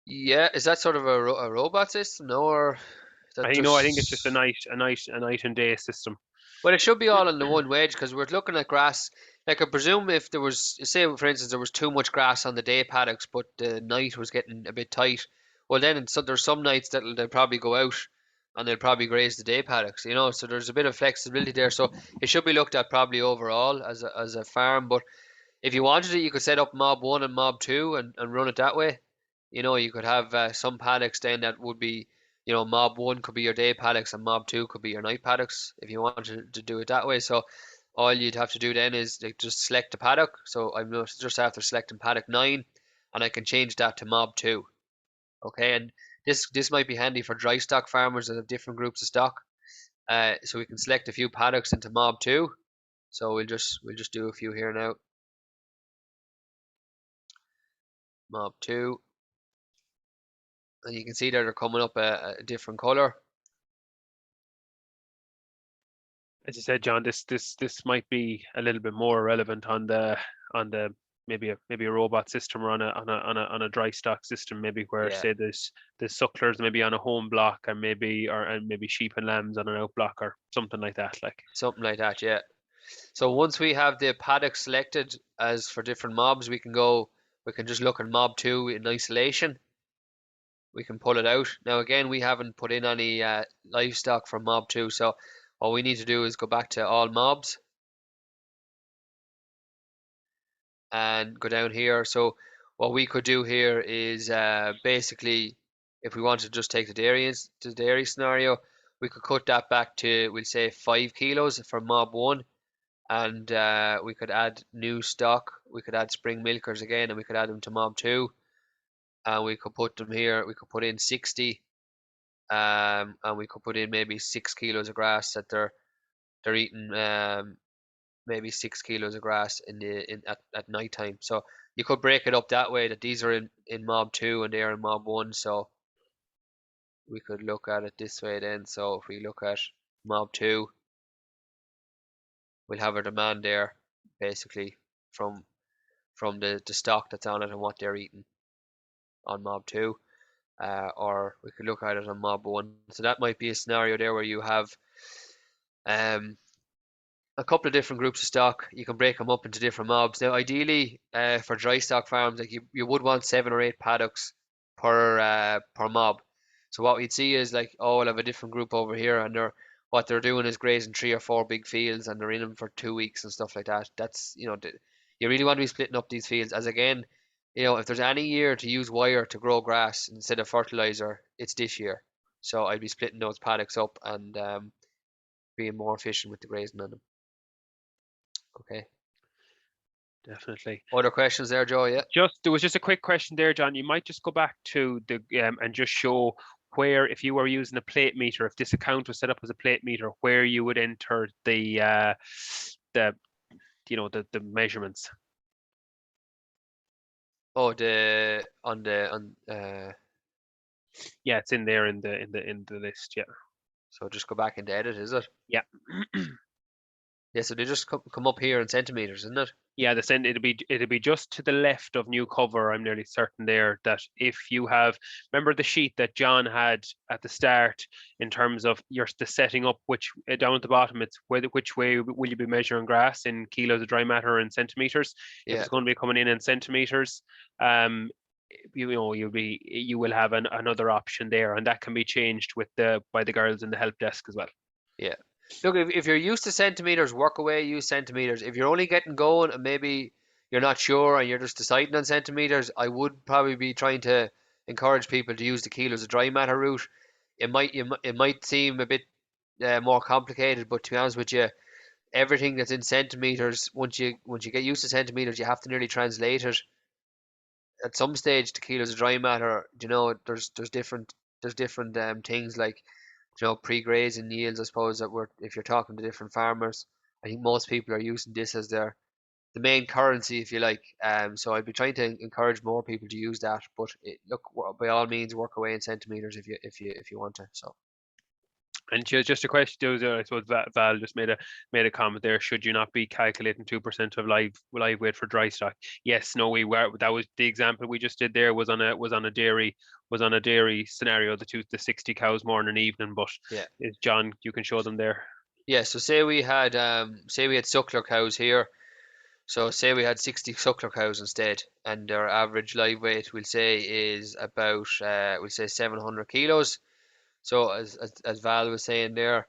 yeah, is that sort of a robot system? No, or is that I think it's just just a night and day system. well, it should be all on the one wedge because we're looking at grass. Like I presume if there was, say for instance, there was too much grass on the day paddocks, but the night was getting a bit tight. Well, then there's some nights that they'll probably go out and they'll probably graze the day paddocks. So there's a bit of flexibility there. So it should be looked at probably overall as a farm. But if you wanted it, you could set up mob one and mob two and run it that way. You could have some paddocks then that would be, mob one could be your day paddocks and mob two could be your night paddocks if you wanted to do it that way. So all you'd have to do then is like just select the paddock. So I'm just after selecting paddock 9 and I can change that to mob 2. Okay, and this might be handy for dry stock farmers that have different groups of stock. So we can select a few paddocks into mob 2. So we'll just do a few here now. Mob 2. And you can see that they're coming up a different color. As you said, John, this might be a little bit more relevant on the maybe a robot system or on a dry stock system, maybe where Yeah, say there's sucklers maybe on a home block and maybe sheep and lambs on an out block or something like that. Like something like that, yeah. So once we have the paddock selected as for different mobs, we can just look at mob 2 in isolation. We can pull it out. Now again, we haven't put in any livestock for mob 2, so all we need to do is go back to all mobs and go down here. So what we could do here is basically, if we want to just take the dairy scenario, we could cut that back to, we'll say 5 kilos for mob 1, and we could add new stock. We could add spring milkers again, and we could add them to mob 2, and we could put them here. We could put in 60, and we could put in maybe 6 kilos of grass that they're eating, maybe 6 kilos of grass at night time. So you could break it up that way, that these are in mob 2 and they're in mob 1. So we could look at it this way then. So if we look at mob 2, we'll have our demand there basically from the stock that's on it and what they're eating on mob 2. Or we could look at it on mob 1. So that might be a scenario there where you have a couple of different groups of stock. You can break them up into different mobs. Now, ideally, for dry stock farms, like you would want 7 or 8 paddocks per mob. So what we'd see is like, oh, we'll have a different group over here, and what they're doing is grazing 3 or 4 big fields, and they're in them for 2 weeks and stuff like that. That's you really want to be splitting up these fields, as again, if there's any year to use wire to grow grass instead of fertilizer, it's this year. So I'd be splitting those paddocks up and being more efficient with the grazing on them. Okay. Definitely. Other questions there, Joe? Yeah. There was just a quick question there, John. You might just go back to the and just show where, if you were using a plate meter, if this account was set up as a plate meter, where you would enter the the measurements. Oh, the on the on Yeah, it's in there in the list. Yeah. so just go back into edit, is it? Yeah. Yeah, so they just come up here in centimeters, isn't it? Yeah, it'll be just to the left of new cover. I'm nearly certain there that if you have, remember the sheet that John had at the start in terms of the setting up, which down at the bottom it's which way will you be measuring grass in kilos of dry matter and centimeters. If Yeah. it's going to be coming in centimeters, you will have another option there, and that can be changed by the girls in the help desk as well. Yeah. Look, if you're used to centimeters, work away, use centimeters. If you're only getting going and maybe you're not sure and you're just deciding on centimeters, I would probably be trying to encourage people to use the kilos of dry matter route. It might seem a bit more complicated, but to be honest with you, everything that's in centimeters, once you get used to centimeters, you have to nearly translate it at some stage to kilos of dry matter. There's different things like pre-grazing yields, I suppose, if you're talking to different farmers. I think most people are using this as the main currency, if you like. So I'd be trying to encourage more people to use that. But look, by all means, work away in centimeters if you want to. So. And just a question, I suppose Val just made a comment there. Should you not be calculating 2% of live weight for dry stock? Yes, no, we were. That was the example we just did there. Was on a dairy scenario. The 60 cows morning and evening. But Yeah. John, you can show them there. Yeah. So say we had suckler cows here. So say we had 60 suckler cows instead, and their average live weight we'll say is about 700 kilos. So as Val was saying there,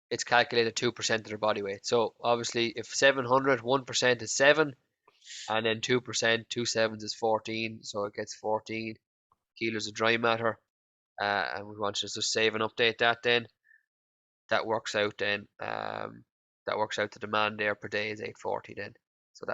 it's calculated 2% of their body weight. So obviously, if 700, 1% is 7, and then 2%, 2 sevens is 14. So it gets 14 kilos of dry matter. And we want to just save and update that then. That works out then. That works out the demand there per day is 840 then. So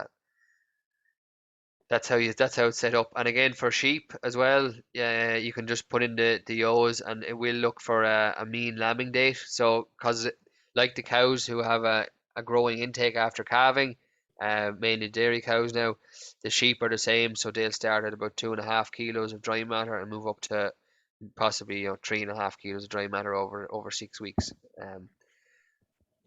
that's how it's set up. And again, for sheep as well, you can just put in the O's and it will look for a mean lambing date. So because like the cows who have a growing intake after calving, mainly dairy cows now, the sheep are the same. So they'll start at about 2.5 kilos of dry matter and move up to possibly 3.5 kilos of dry matter over 6 weeks.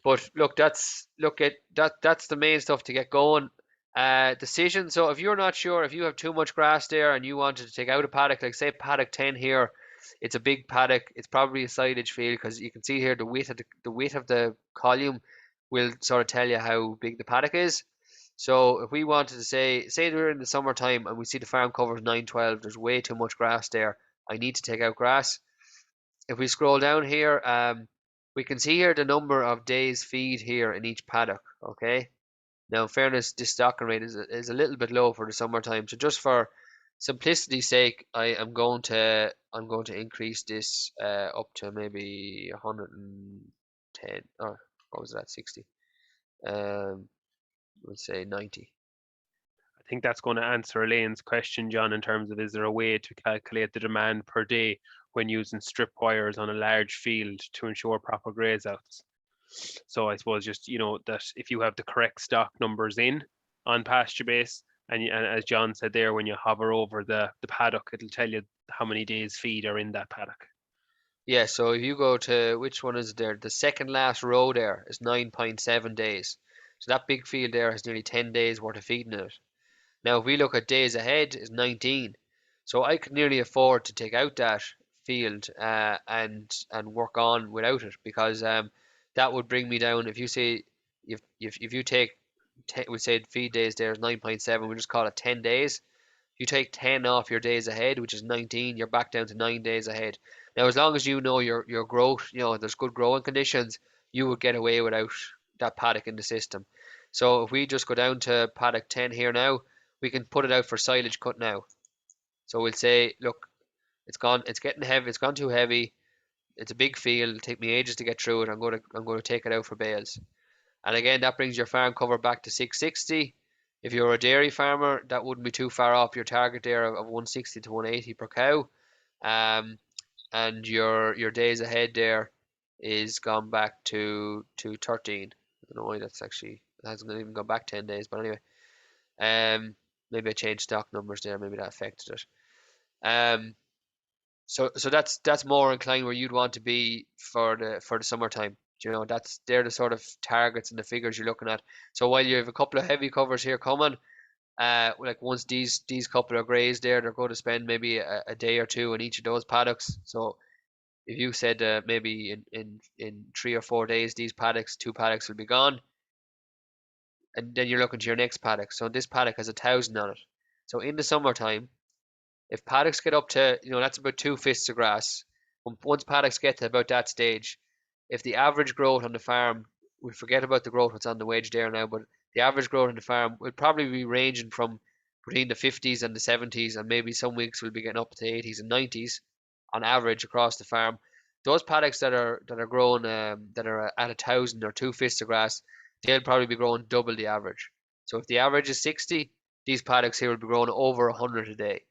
But look, that's the main stuff to get going. Decision. So if you're not sure, if you have too much grass there and you wanted to take out a paddock, like say paddock 10 here, it's a big paddock. It's probably a silage field because you can see here the column will sort of tell you how big the paddock is. So if we wanted to say we're in the summertime and we see the farm covers 912, there's way too much grass there. I need to take out grass. If we scroll down here, we can see here the number of days feed here in each paddock. Okay. Now, in fairness, this stocking rate is a little bit low for the summertime. So just for simplicity's sake, I'm going to increase this up to maybe 110, or what was that, 60? We'll say 90. I think that's going to answer Elaine's question, John, in terms of is there a way to calculate the demand per day when using strip wires on a large field to ensure proper graze outs. So I suppose just that if you have the correct stock numbers in on PastureBase, and as John said there, when you hover over the paddock, it'll tell you how many days feed are in that paddock. Yeah, so if you go to, which one is there? The second last row there is 9.7 days. So that big field there has nearly 10 days worth of feeding in it. Now, if we look at days ahead, is 19. So I could nearly afford to take out that field and work on without it because that would bring me down. If you say if you take we say feed days there is 9.7, we just call it 10 days. You take 10 off your days ahead, which is 19, you're back down to 9 days ahead. Now, as long as you know your growth, there's good growing conditions, you would get away without that paddock in the system. So if we just go down to paddock 10 here now, we can put it out for silage cut now. So we'll say, look, it's getting heavy, it's gone too heavy, it's a big field, it'll take me ages to get through it, I'm going to take it out for bales. And again, that brings your farm cover back to 660. If you're a dairy farmer, that wouldn't be too far off your target there of 160 to 180 per cow. And your days ahead there is gone back to 13. I don't know why that's actually, it hasn't even gone back 10 days, but anyway. Maybe I changed stock numbers there, maybe that affected it. So that's more inclined where you'd want to be for the summertime. They're the sort of targets and the figures you're looking at. So while you have a couple of heavy covers here coming, like once these couple are grazed there, they're going to spend maybe a day or two in each of those paddocks. So if you said maybe in 3 or 4 days these two paddocks will be gone, and then you're looking to your next paddock. So this paddock has 1,000 on it. So in the summertime, if paddocks get up to, that's about 2 fists of grass. Once paddocks get to about that stage, if the average growth on the farm, we forget about the growth that's on the wedge there now, but the average growth on the farm will probably be ranging from between the 50s and the 70s, and maybe some weeks we'll be getting up to the 80s and 90s on average across the farm. Those paddocks that are growing that are at 1,000 or 2 fists of grass, they'll probably be growing double the average. So if the average is 60, these paddocks here will be growing over 100 a day.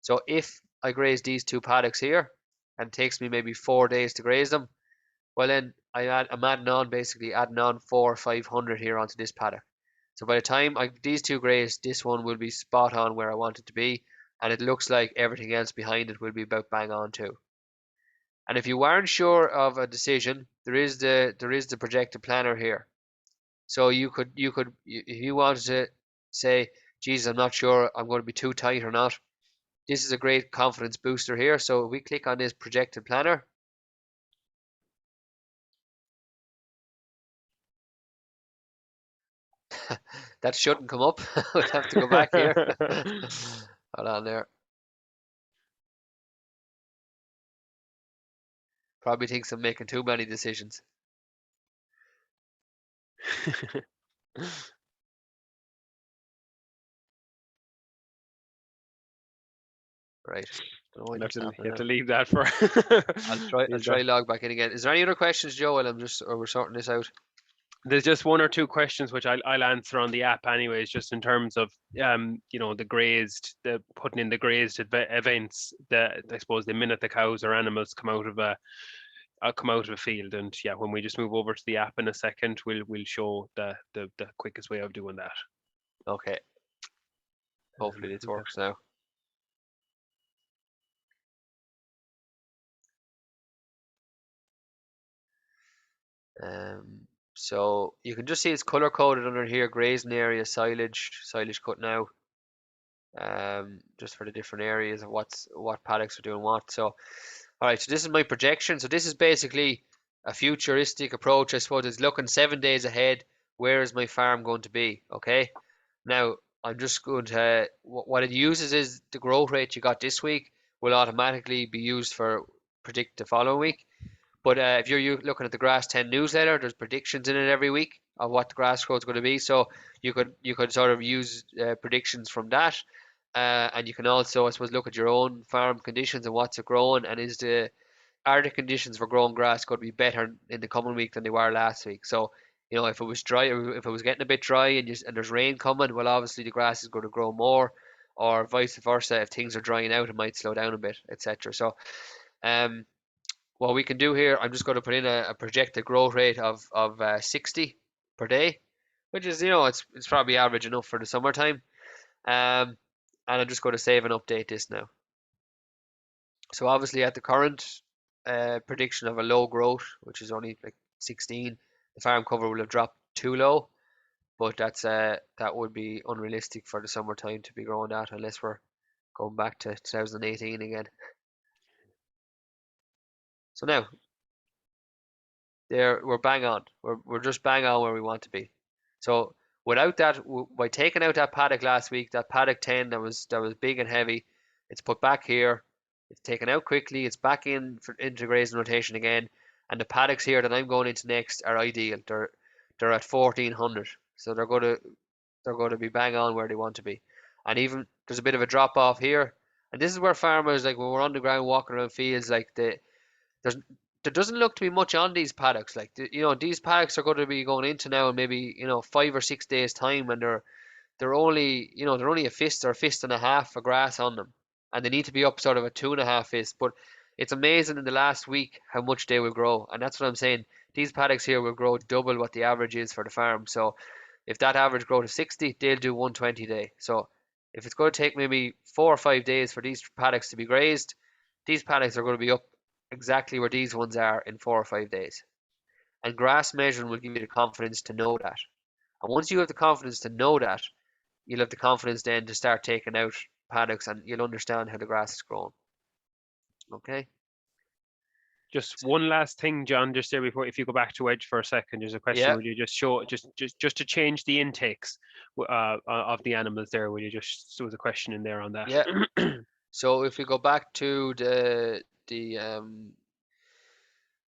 So if I graze these two paddocks here, and it takes me maybe 4 days to graze them, well then I'm basically adding on 400 or 500 here onto this paddock. So by the time these two graze, this one will be spot on where I want it to be, and it looks like everything else behind it will be about bang on too. And if you aren't sure of a decision, there is the projected planner here. So if you wanted to say, Jesus, I'm not sure I'm going to be too tight or not, this is a great confidence booster here. So if we click on this projected planner, that shouldn't come up. We'll have to go back here. Hold on there. Probably thinks I'm making too many decisions. Right. Don't know why that's You happening have now. to leave that for. I'll try I'll leave try that. log back in again. Is there any other questions, Joe, while we're sorting this out? There's just one or two questions which I'll answer on the app anyways, just in terms of the putting in the grazed events. I suppose the minute the cows or animals come out of a field, and yeah, when we just move over to the app in a second, we'll show the quickest way of doing that. Okay. Hopefully this works now. So you can just see it's color coded under here, grazing area, silage cut now. Just for the different areas of what paddocks are doing what. So, all right. So this is my projection. So this is basically a futuristic approach, I suppose. It's looking 7 days ahead. Where is my farm going to be? Okay. Now I'm just going to what it uses is the growth rate you got this week will automatically be used for predict the following week. But if you're looking at the Grass10 newsletter, there's predictions in it every week of what the grass growth is going to be. So you could sort of use predictions from that, and you can also, I suppose, look at your own farm conditions and what's it growing, and are the conditions for growing grass going to be better in the coming week than they were last week. So if it was dry, or if it was getting a bit dry and there's rain coming, well, obviously the grass is going to grow more, or vice versa. If things are drying out, it might slow down a bit, etc. So um, what we can do here, I'm just going to put in a projected growth rate of 60 per day, which is, it's probably average enough for the summertime. And I'm just going to save and update this now. So obviously at the current prediction of a low growth, which is only like 16, the farm cover will have dropped too low, but that would be unrealistic for the summertime to be growing that unless we're going back to 2018 again. So now we're bang on. We're just bang on where we want to be. So without that, by taking out that paddock last week, that paddock 10 that was big and heavy, it's put back here. It's taken out quickly. It's back in for into grazing rotation again. And the paddocks here that I'm going into next are ideal. They're at 1400, so they're going to be bang on where they want to be. And even there's a bit of a drop off here, and this is where farmers, like when we're on the ground walking around fields, like there's there doesn't look to be much on these paddocks. Like these paddocks are going to be going into now in maybe 5 or 6 days time, and they're only they're only a fist or a fist and a half of grass on them, and they need to be up sort of a 2.5 fist. But it's amazing in the last week how much they will grow, and that's what I'm saying. These paddocks here will grow double what the average is for the farm. So if that average grow to 60, they'll do 120 a day. So if it's going to take maybe 4 or 5 days for these paddocks to be grazed, these paddocks are going to be up exactly where these ones are in 4 or 5 days. And grass measuring will give you the confidence to know that. And once you have the confidence to know that, you'll have the confidence then to start taking out paddocks, and you'll understand how the grass is growing. Okay? Just one last thing, John, just there before, if you go back to wedge for a second, there's a question. Yeah. Would you just show just to change the intakes of the animals there? Will you just, there was a question in there on that. Yeah. So if we go back to the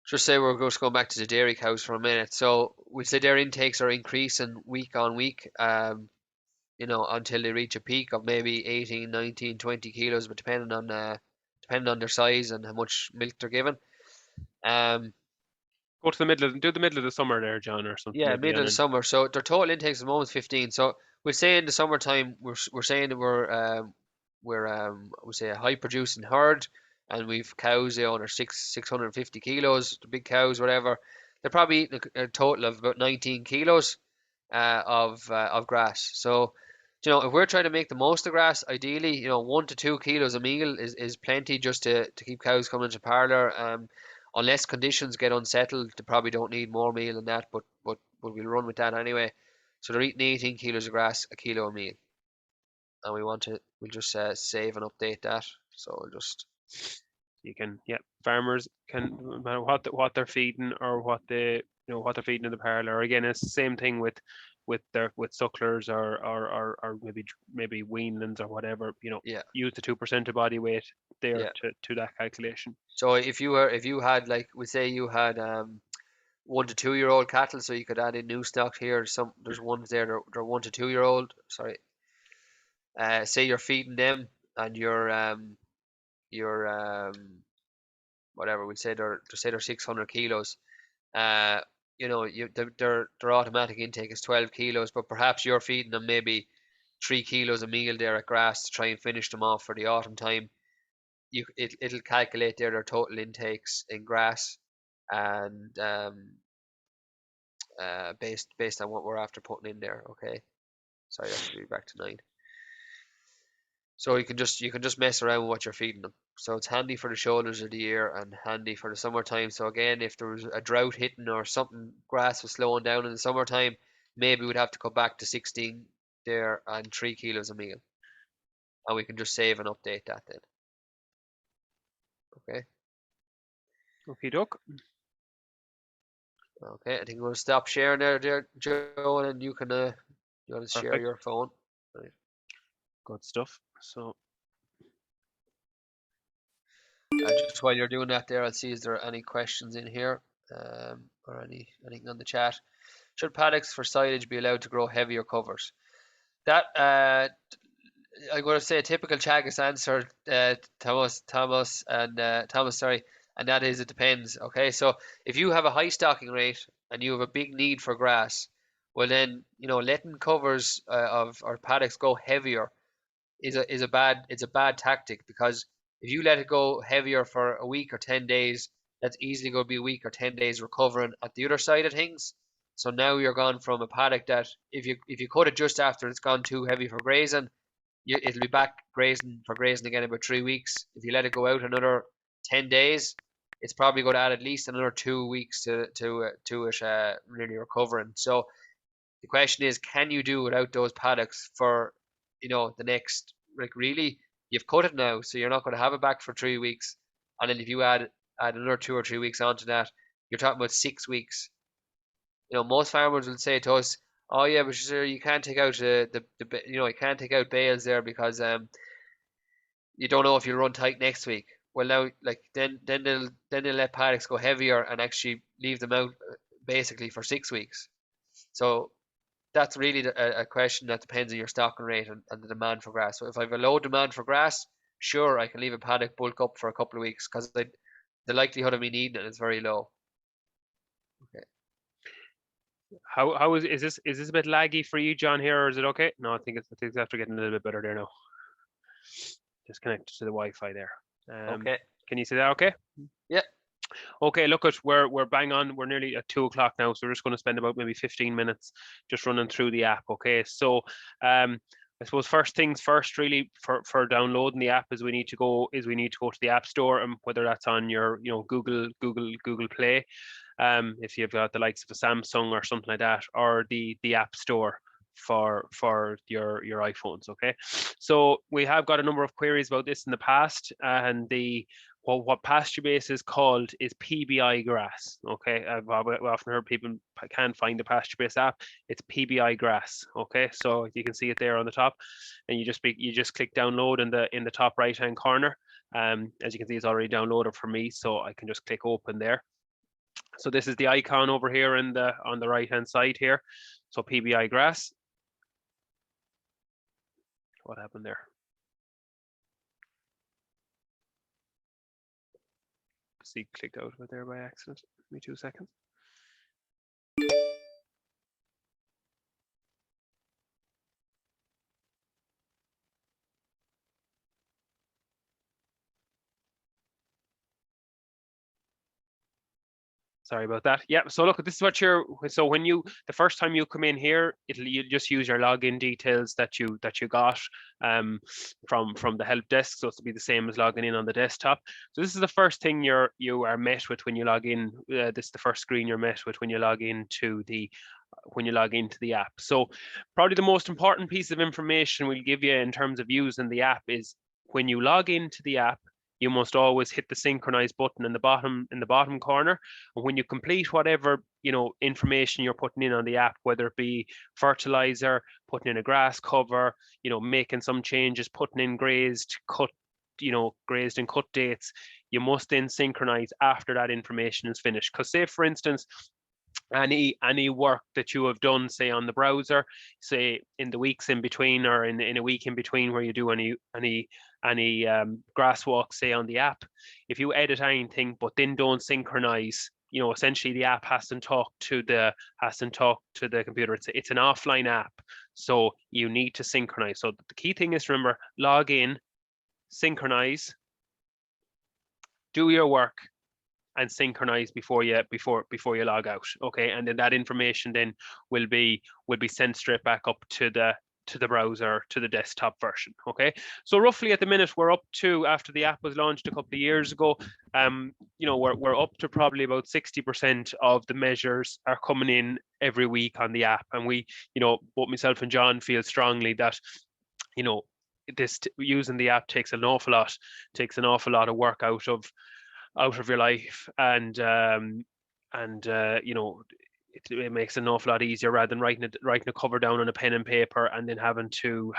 just say we're just going back to the dairy cows for a minute. So we say their intakes are increasing week on week, until they reach a peak of maybe 18, 19, 20 kilos, but depending on their size and how much milk they're given. Go to the middle of, do the middle of the summer there, John, or something. Yeah, Maybe middle of the summer. So their total intakes at the moment is 15. So we'll say in the summertime we're saying that we say a high producing herd, and we've cows they're 650 kilos, the big cows, whatever. They're probably eating a total of about 19 kilos of grass. So if we're trying to make the most of grass, ideally 1 to 2 kilos a meal is plenty just to keep cows coming to parlour. Unless conditions get unsettled, they probably don't need more meal than that, but we'll run with that anyway. So they're eating 18 kilos of grass, a kilo of meal, and we'll just save and update that. So we'll just you can, yeah, farmers can, no matter what they're feeding or what what they're feeding in the parlour. Again, it's the same thing with sucklers or maybe weanlings or whatever. yeah. Use the 2% of body weight there Yeah. to that calculation. So if you had, like, we say you had 1 to 2 year old cattle, so you could add in new stock here. There's ones there they're 1 to 2 year old. Sorry. Say you're feeding them, and you're whatever we say they're 600 kilos. Their automatic intake is 12 kilos, but perhaps you're feeding them maybe 3 kilos a meal there at grass to try and finish them off for the autumn time. It'll calculate their total intakes in grass, and based on what we're after putting in there. Okay, sorry, that should be back to 9. So you can just mess around with what you're feeding them. So it's handy for the shoulders of the year and handy for the summertime. So again, if there was a drought hitting or something, grass was slowing down in the summertime, maybe we'd have to go back to 16 there and 3 kilos a meal, and we can just save and update that then. Okay. Okay, doc. Okay, I think I'm going to stop sharing there, Joe, and you can share Perfect. your phone. Right. Good stuff. So Just while you're doing that there, I'll see is there any questions in here, or anything on the chat. Should paddocks for silage be allowed to grow heavier covers? That I'm going to say a typical Chagas answer, Thomas, sorry, and that is it depends. Okay, so if you have a high stocking rate and you have a big need for grass, well then letting covers of or paddocks go heavier is a bad tactic, because if you let it go heavier for a week or 10 days, that's easily going to be a week or 10 days recovering at the other side of things. So now you're gone from a paddock that if you cut it just after it's gone too heavy for grazing, it'll be back for grazing again in about 3 weeks. If you let it go out another 10 days, it's probably going to add at least another 2 weeks to it really recovering. So the question is, can you do without those paddocks for the next, like, really you've cut it now, so you're not going to have it back for 3 weeks, and then if you add another 2 or 3 weeks onto that, you're talking about 6 weeks. Most farmers will say to us, Oh yeah, but sure, you can't take out you can't take out bales there because you don't know if you'll run tight next week. Well, now, like then they'll let paddocks go heavier and actually leave them out basically for 6 weeks. So that's really a question that depends on your stocking rate and the demand for grass. So if I have a low demand for grass, sure, I can leave a paddock bulk up for a couple of weeks because the likelihood of me needing it is very low. Okay. How is this a bit laggy for you, John, here, or is it okay? No, I think it's after getting a little bit better there now. Just connected to the Wi-Fi there. Okay. Can you see that okay? Yeah. Okay, look at we're bang on. We're nearly at 2 o'clock now, so we're just going to spend about maybe 15 minutes just running through the app. Okay, so I suppose first things first, really for downloading the app is we need to go to the App Store, and whether that's on your Google Play, if you've got the likes of a Samsung or something like that, or the App Store for your iPhones. Okay, so we have got a number of queries about this in the past, and what PastureBase is called is PBI grass. Okay, I've often heard people can't find the PastureBase app. It's PBI grass. Okay, so you can see it there on the top, and you just click download in the top right hand corner. As you can see, it's already downloaded for me, so I can just click open there. So this is the icon over here on the right hand side here. So PBI grass. What happened there? See, clicked out of it there by accident. Give me 2 seconds. Sorry about that. Yeah, so look, this is what so when the first time you come in here, you just use your login details that you got from the help desk. So it'll be the same as logging in on the desktop. So this is the first thing you are met with when you log in. This is the first screen you're met with when you log into the app. So probably the most important piece of information we'll give you in terms of using the app is when you log into the app, you must always hit the synchronize button in the bottom corner. And when you complete whatever information you're putting in on the app, whether it be fertilizer, putting in a grass cover, making some changes, putting in grazed and cut dates, you must then synchronize after that information is finished. Because say, for instance, any work that you have done, say on the browser, say in the weeks in between or in a week in between where you do any grass walks, say on the app, if you edit anything but then don't synchronize, essentially the app hasn't talked to the computer. It's an offline app, so you need to synchronize. So the key thing is, remember, log in, synchronize, do your work, and synchronize before you log out. Okay, and then that information then will be sent straight back up to the browser, to the desktop version. Okay, so roughly at the minute we're up to, after the app was launched a couple of years ago, we're up to probably about 60% of the measures are coming in every week on the app, and we, both myself and John feel strongly that using the app takes an awful lot of work out of your life, and it makes it an awful lot easier rather than writing a cover down on a pen and paper and then having to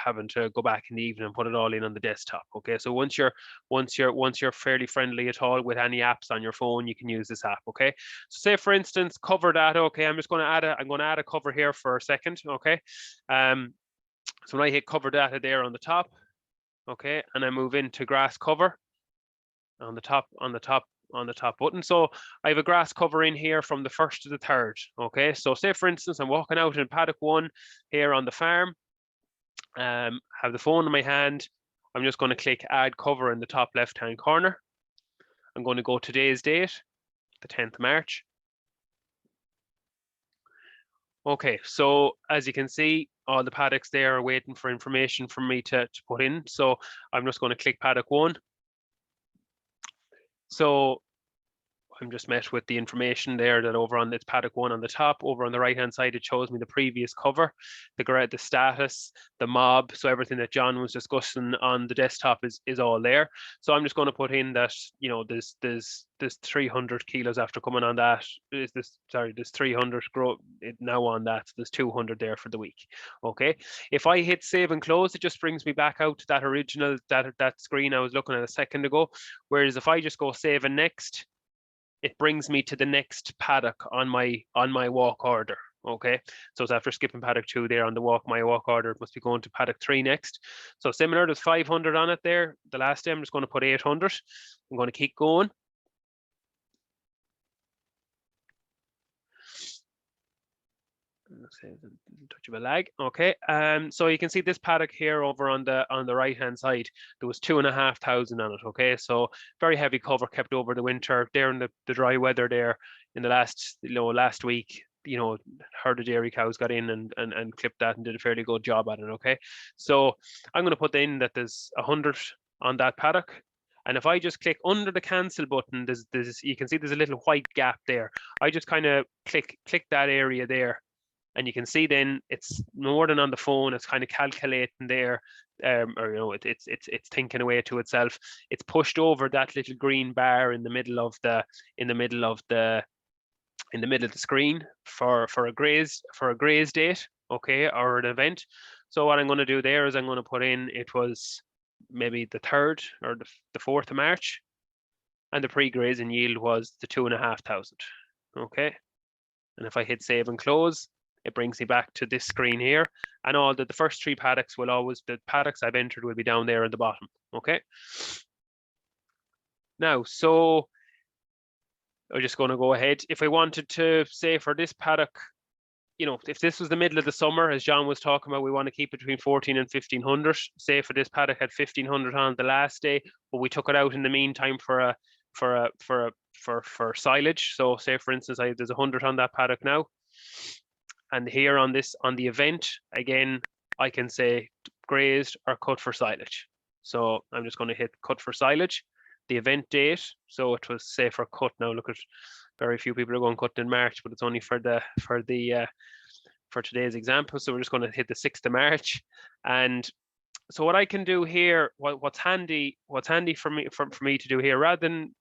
go back in the evening and put it all in on the desktop. Okay, so once you're fairly friendly at all with any apps on your phone, you can use this app. Okay, so say for instance cover data. Okay, I'm going to add a cover here for a second. Okay, so when I hit cover data there on the top, okay, and I move into grass cover on the top button. So I have a grass cover in here from the 1st to the 3rd. Okay, so say for instance I'm walking out in paddock 1 here on the farm, have the phone in my hand. I'm just going to click add cover in the top left hand corner. I'm going to go today's date, the 10th of March. Okay, so as you can see, all the paddocks there are waiting for information from me to put in. So I'm just going to click paddock 1. So I'm just met with the information there that over on this paddock 1 on the top, over on the right hand side, it shows me the previous cover, the status, the mob. So everything that John was discussing on the desktop is all there. So I'm just going to put in that, you know, there's 300 kilos after coming on that. There's 300 now on that. So there's 200 there for the week. Okay. If I hit save and close, it just brings me back out to that original, that screen I was looking at a second ago. Whereas if I just go save and next, it brings me to the next paddock on my walk order. Okay, so it's after skipping paddock 2 there on my walk order, it must be going to paddock 3 next. So similar, there's 500 on it there. The last day I'm just going to put 800. I'm going to keep going. Touch of a lag. Okay, so you can see this paddock here over on the right hand side, there was 2,500 on it. Okay, so very heavy cover kept over the winter there in the dry weather there in the last week. You know, herd of dairy cows got in and clipped that and did a fairly good job at it. Okay, so I'm going to put in that there's 100 on that paddock. And if I just click under the cancel button, you can see there's a little white gap there. I just kind of click that area there. And you can see then it's more than on the phone. It's kind of calculating there, or you know, it's thinking away to itself. It's pushed over that little green bar in the middle of the screen for a graze date, okay, or an event. So what I'm going to do there is I'm going to put in, it was maybe the 3rd or the 4th of March, and the pre-grazing yield was the 2,500. Okay, and if I hit save and close, it brings me back to this screen here, and all the first 3 paddocks will always, the paddocks I've entered will be down there at the bottom. Okay. Now, so I'm just going to go ahead. If I wanted to say for this paddock, you know, if this was the middle of the summer, as John was talking about, we want to keep it between 14 and 1,500. Say for this paddock had 1,500 on the last day, but we took it out in the meantime for silage. So say for instance, there's 100 on that paddock now. And here on the event, again, I can say grazed or cut for silage. So I'm just going to hit cut for silage. The event date, so it was say for cut. Now look at, very few people are going cutting in March, but it's only for today's example. So we're just going to hit the 6th of March. And so what I can do here, what's handy for me to do here, rather than,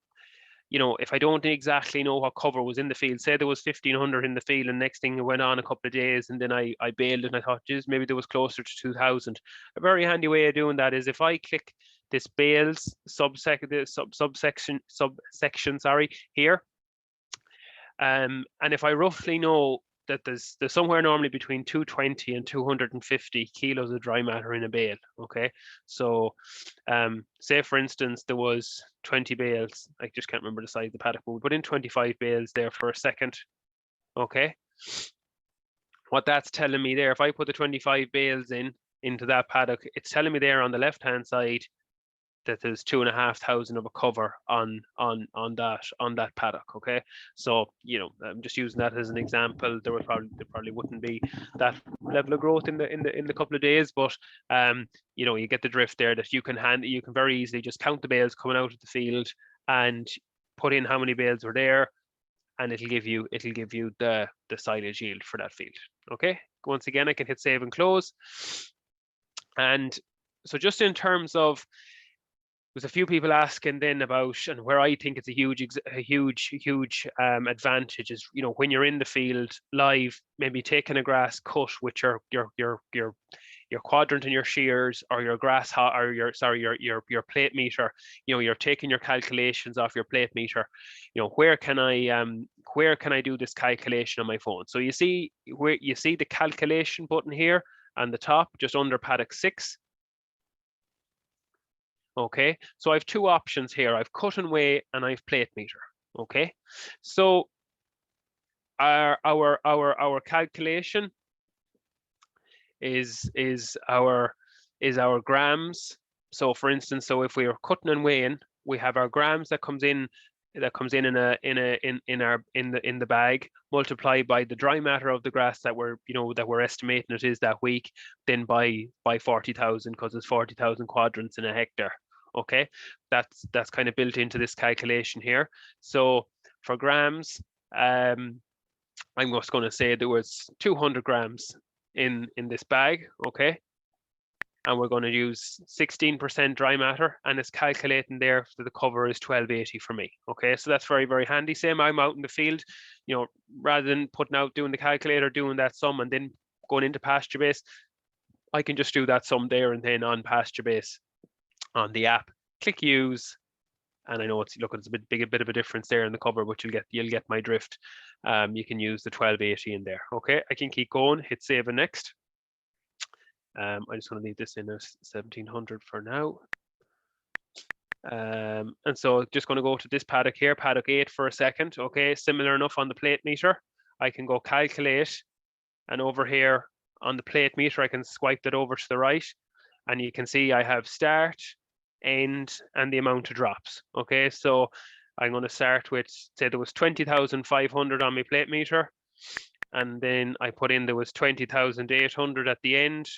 you know, if I don't exactly know what cover was in the field, say there was 1,500 in the field, and next thing it went on a couple of days, and then I bailed and I thought, geez, maybe there was closer to 2,000. A very handy way of doing that is if I click this bales subsection, sorry, here, and if I roughly know that there's somewhere normally between 220 and 250 kilos of dry matter in a bale. Okay, so say for instance there was 20 bales. I just can't remember the size of the paddock, but we put in 25 bales there for a second. Okay, what that's telling me there, if I put the 25 bales into that paddock, it's telling me there on the left hand side that there's 2,500 of a cover on that paddock. Okay, so you know, I'm just using that as an example. There probably wouldn't be that level of growth in the couple of days, but you know, you get the drift there, that you can very easily just count the bales coming out of the field and put in how many bales were there, and it'll give you the silage yield for that field. Okay, once again I can hit save and close. And so just in terms of, there's a few people asking then about, and where I think it's a huge advantage is, you know, when you're in the field live, maybe taking a grass cut with your quadrant and your shears, or your your plate meter. You know, you're taking your calculations off your plate meter. You know, where can I do this calculation on my phone? So you see the calculation button here on the top, just under paddock 6. Okay, so I have 2 options here. I've cut and weigh, and I've plate meter. Okay, so our calculation is our grams. So for instance, so if we are cutting and weighing, we have our grams that comes in in the bag, multiplied by the dry matter of the grass that we're estimating it is that week, then by 40,000, because there's 40,000 quadrants in a hectare. Okay, that's kind of built into this calculation here. So For grams, I'm just going to say there was 200 grams in this bag, okay? And we're going to use 16% dry matter, and it's calculating there that the cover is 1280 for me. Okay, so that's very, very handy. Same, I'm out in the field, you know, rather than putting out, doing the calculator, doing that sum, and then going into PastureBase, I can just do that sum there and then on PastureBase on the app, click use, and I know it's, look, it's a bit of a difference there in the cover, but you'll get my drift. You can use the 1280 in there. Okay, I can keep going, hit save and next. I just want to leave this in as 1700 for now. And so just going to go to this paddock here, paddock 8 for a second. Okay, similar enough on the plate meter. I can go calculate, and over here on the plate meter, I can swipe that over to the right, and you can see I have start, end, and the amount of drops. Okay, so I'm going to start with, say there was 20,500 on my plate meter, and then I put in there was 20,800 at the end,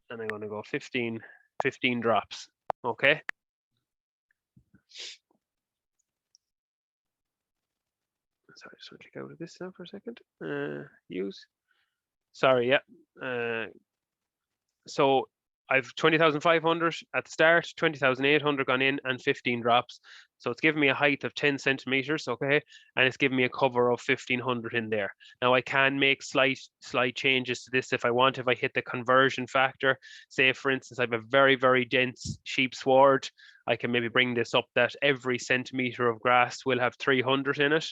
and I'm going to go 15 drops. Okay. Sorry, just want to click out of this now for a second. Use. Sorry, yeah. So I've 20,500 at the start, 20,800 gone in, and 15 drops. So it's giving me a height of 10 centimeters, okay, and it's giving me a cover of 1,500 in there. Now I can make slight changes to this if I want. If I hit the conversion factor, say for instance I have a very, very dense sheep sward, I can maybe bring this up that every centimeter of grass will have 300 in it.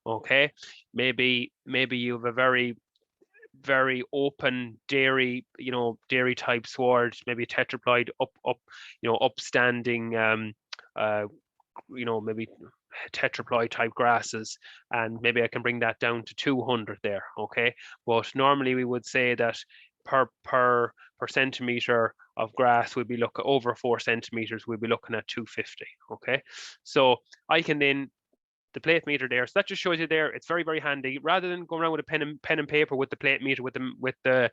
Okay, maybe you have a very open dairy, dairy type sward, maybe tetraploid upstanding, maybe tetraploid type grasses, and maybe I can bring that down to 200 there. Okay, but normally we would say that per centimeter of grass we'd be looking over 4 centimeters, we'd be looking at 250. Okay, so I can then the plate meter there. So that just shows you there. It's very, very handy. Rather than going around with a pen and paper with the plate meter, with the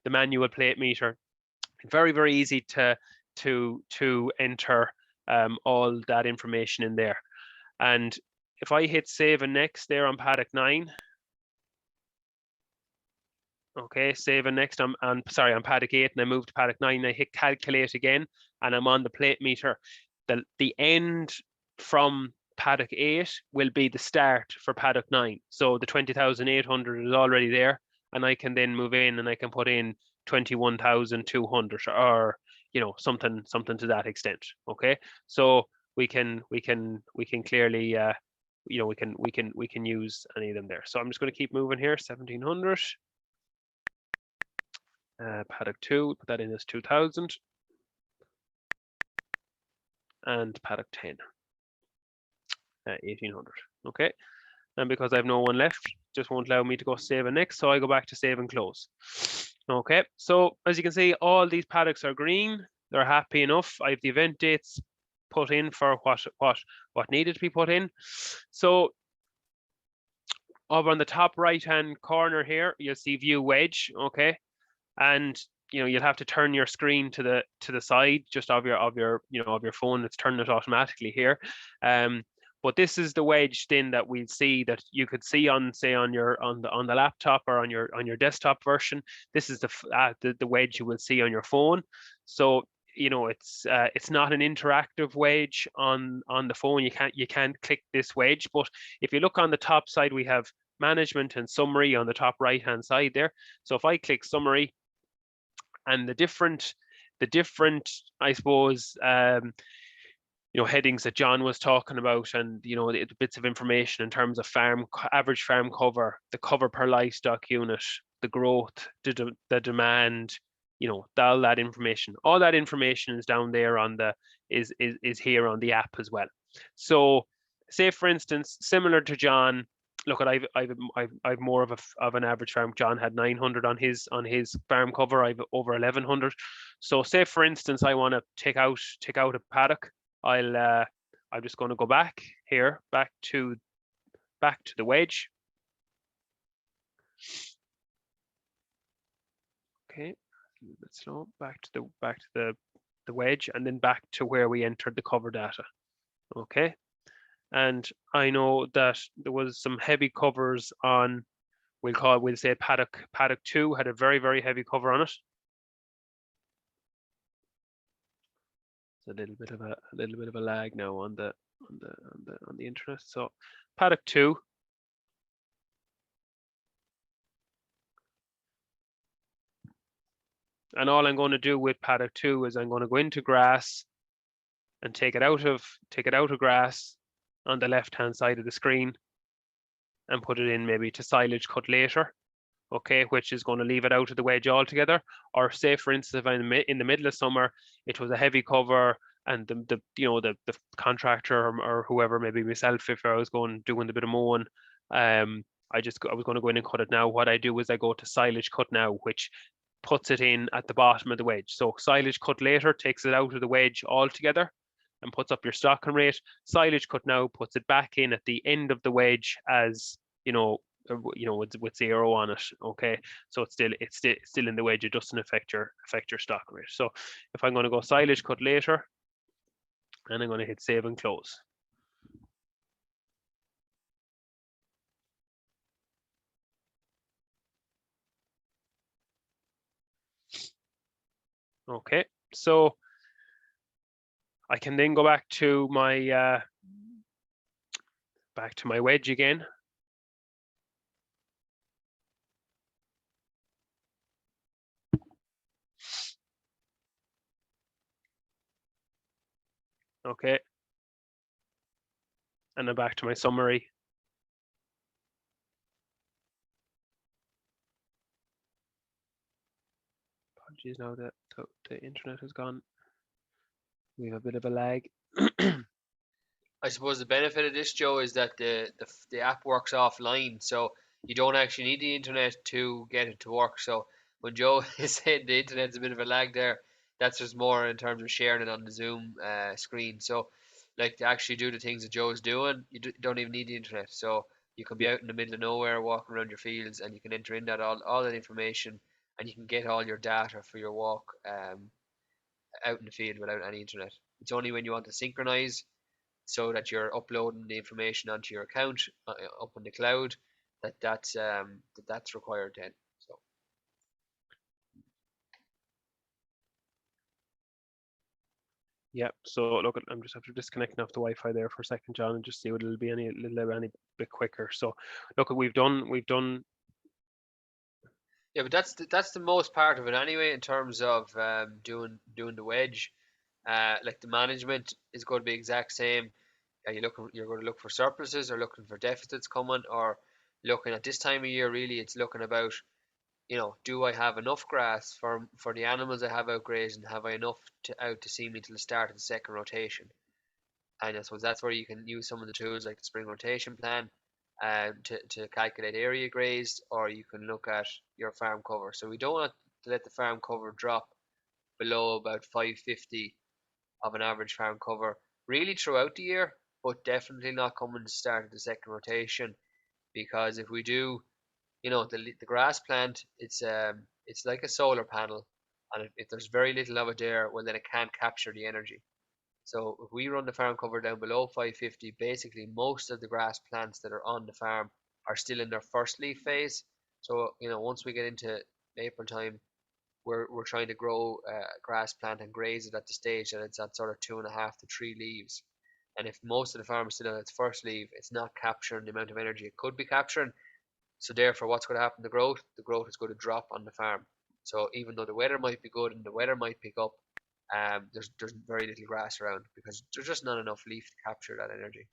manual plate meter, very, very easy to enter all that information in there. And if I hit save and next there on paddock 9, okay, save and next on paddock 8, and I move to paddock 9, and I hit calculate again, and I'm on the plate meter. The end from paddock 8 will be the start for paddock 9. So the 20,800 is already there, and I can then move in and I can put in 21,200 or something to that extent. Okay, so we can clearly we can use any of them there. So I'm just going to keep moving here. 1,700. Paddock 2, put that in as 2,000. And paddock 10. 1,800. Okay, and because I have no one left, just won't allow me to go save and next, so I go back to save and close. Okay, so as you can see, all these paddocks are green. They're happy enough. I have the event dates put in for what needed to be put in. So over on the top right hand corner here, you'll see view wedge. Okay, and you'll have to turn your screen to the side just of your phone. It's turning it automatically here. But this is the wedge then that we'll see, that you could see on, say, on the laptop or on your desktop version. This is the wedge you will see on your phone. So it's not an interactive wedge on the phone. You can't click this wedge. But if you look on the top side, we have management and summary on the top right hand side there. So if I click summary, and the different I suppose headings that John was talking about, and the bits of information in terms of average farm cover, the cover per livestock unit, the growth, the demand, all that information is down there on is here on the app as well. So say for instance, similar to John, look, I've more of an average farm. John had 900 on his farm cover. I've over 1,100. So say for instance I want to take out a paddock. I'm just going to go back here, back to the wedge. Okay, a bit slow. Back to the the wedge, and then back to where we entered the cover data. Okay. And I know that there was some heavy covers on, we'll say paddock 2 had a very, very heavy cover on it. It's a little bit of a lag now on the internet. So paddock 2. And all I'm going to do with paddock 2 is I'm going to go into grass and take it out of grass on the left-hand side of the screen and put it in maybe to silage cut later, okay, which is going to leave it out of the wedge altogether. Or say, for instance, if I'm in the middle of summer, it was a heavy cover, and the contractor or whoever, maybe myself, if I was doing a bit of mowing, I was going to go in and cut it now. What I do is I go to silage cut now, which puts it in at the bottom of the wedge. So silage cut later takes it out of the wedge altogether and puts up your stocking rate. Silage cut now puts it back in at the end of the wedge as, with 0 on it. Okay, so it's still in the wedge. It doesn't affect your stocking rate. So if I'm going to go silage cut later, and I'm going to hit save and close. Okay, so I can then go back to my wedge again. Okay, and then back to my summary. Apologies, now that the internet has gone. We have a bit of a lag. I suppose the benefit of this, Joe, is that the app works offline, so you don't actually need the internet to get it to work. So when Joe is saying the internet's a bit of a lag there, that's just more in terms of sharing it on the Zoom screen. So, like, to actually do the things that Joe is doing, you don't even need the internet. So you can be out in the middle of nowhere, walking around your fields, and you can enter in all that information, and you can get all your data for your walk out in the field without any internet. It's only when you want to synchronize so that you're uploading the information onto your account up in the cloud that's required then. So yeah, so look, I'm just after disconnecting off the Wi-Fi there for a second, John, and just see what it'll be any bit quicker. So look, we've done yeah, but that's the most part of it anyway in terms of doing the wedge. Like the management is going to be exact same. You're going to look for surpluses or looking for deficits coming, or looking at this time of year. Really, it's looking about, do I have enough grass for the animals I have out grazing? Have I enough out to see me till the start of the second rotation? And I suppose that's where you can use some of the tools like the spring rotation plan to calculate area grazed, or you can look at your farm cover. So we don't want to let the farm cover drop below about 550 of an average farm cover really throughout the year, but definitely not coming to the start of the second rotation, because if we do, the grass plant, it's like a solar panel, and if there's very little of it there, well then it can't capture the energy. So if we run the farm cover down below 550, basically most of the grass plants that are on the farm are still in their first leaf phase. So once we get into April time, we're trying to grow grass plant and graze it at the stage that it's at sort of 2.5 to 3 leaves. And if most of the farm is still on its first leaf, it's not capturing the amount of energy it could be capturing. So therefore, what's going to happen? The growth is going to drop on the farm. So even though the weather might be good and the weather might pick up, there's very little grass around because there's just not enough leaf to capture that energy.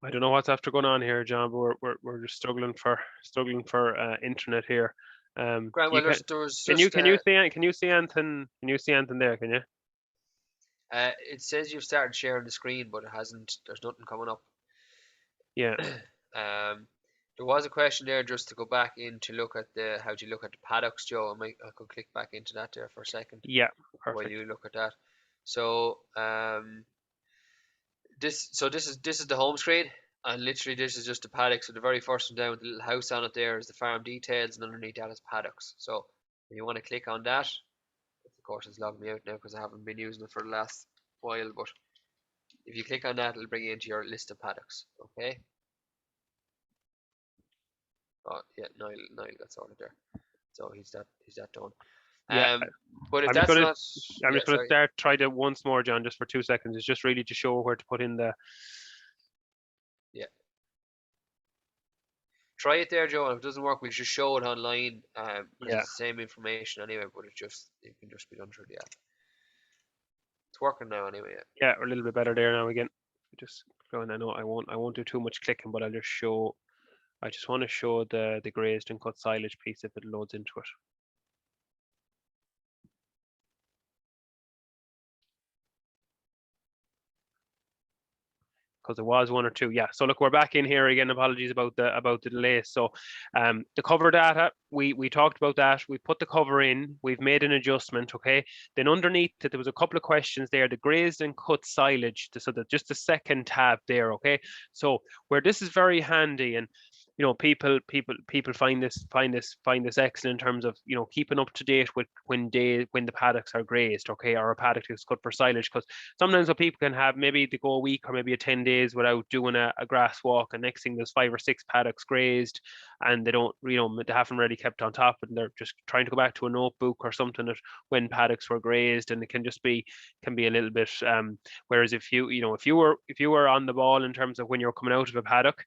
I don't know what's after going on here, John, but we're just struggling for internet here. Grant, well, can you see anything there? Can you? It says you've started sharing the screen, but it hasn't. There's nothing coming up. Yeah. There was a question there just to go back in to look at how do you look at the paddocks, Joe. I could click back into that there for a second. Yeah, perfect. While you look at that. So this is the home screen, and literally this is just the paddocks. So the very first one down with the little house on it there is the farm details, and underneath that is paddocks. So if you want to click on that, Of course, it's logged me out now because I haven't been using it for the last while. But if you click on that, it'll bring you into your list of paddocks. Okay. Oh yeah, Niall got sorted there. So he's that done. Yeah, But if I'm just that's gonna not, I'm yeah, just gonna sorry, try that once more, John, just for 2 seconds. It's just really to show where to put in the. yeah, try it there, Joe. And if it doesn't work, we'll just show it online. Because Yeah, it's the same it anyway, but it can just be done through the app. It's working now anyway. Yeah. yeah, we're a little bit better there now again. Just go in. I know I won't do too much clicking, but I'll just show. I just want to show the grazed and cut silage piece if it loads into it. Because there was one or two. Yeah. So look, we're back in here again. Apologies about the delay. So the cover data, we talked about that. We put the cover in, we've made an adjustment, okay? Then underneath it, there was a couple of questions there, the grazed and cut silage, so that just the second tab there, okay? So where this is very handy, and people find this excellent in terms of keeping up to date with when the paddocks are grazed, okay, or a paddock is cut for silage, because sometimes what people can have, maybe they go a week or maybe 10 days without doing a grass walk, and next thing there's 5 or 6 paddocks grazed, and they don't, they haven't really kept on top, and they're just trying to go back to a notebook or something that when paddocks were grazed, and it can be a little bit. Whereas if you were on the ball in terms of when you're coming out of a paddock,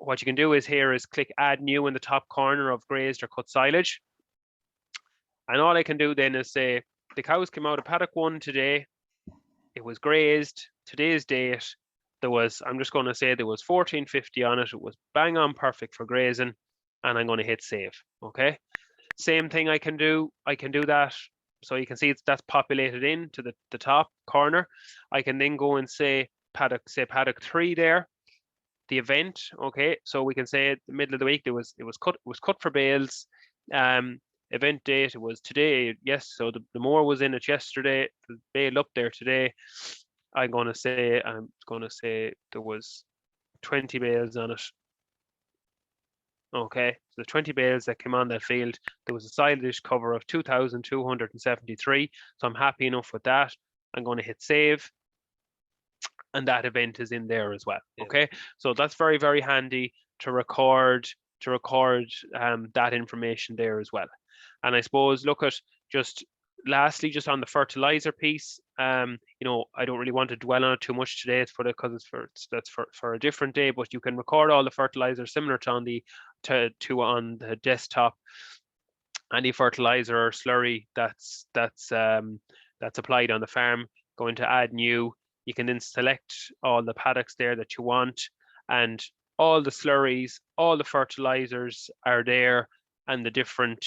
what you can do is click add new in the top corner of grazed or cut silage. And all I can do then is say the cows came out of paddock 1 today. It was grazed. Today's date, I'm just going to say there was 1450 on it. It was bang on perfect for grazing, and I'm going to hit save. Okay. Same thing I can do that. So you can see that's populated into the top corner. I can then go and say paddock 3 there. The event, okay, so we can say at the middle of the week it was cut for bales. Event date, it was today. Yes, so the mower was in it yesterday, the bale up there today. I'm going to say there was 20 bales on it. Okay, so the 20 bales that came on that field, there was a silage cover of 2,273. So I'm happy enough with that. I'm going to hit save, and that event is in there as well. Yeah. Okay, so that's very, very handy to record that information there as well. And I suppose look at just lastly, just on the fertilizer piece, I don't really want to dwell on it too much today. It's that's for a different day. But you can record all the fertilizer similar to on the desktop. Any fertilizer or slurry that's applied on the farm, going to add new. You can then select all the paddocks there that you want, and all the slurries, all the fertilizers are there, and the different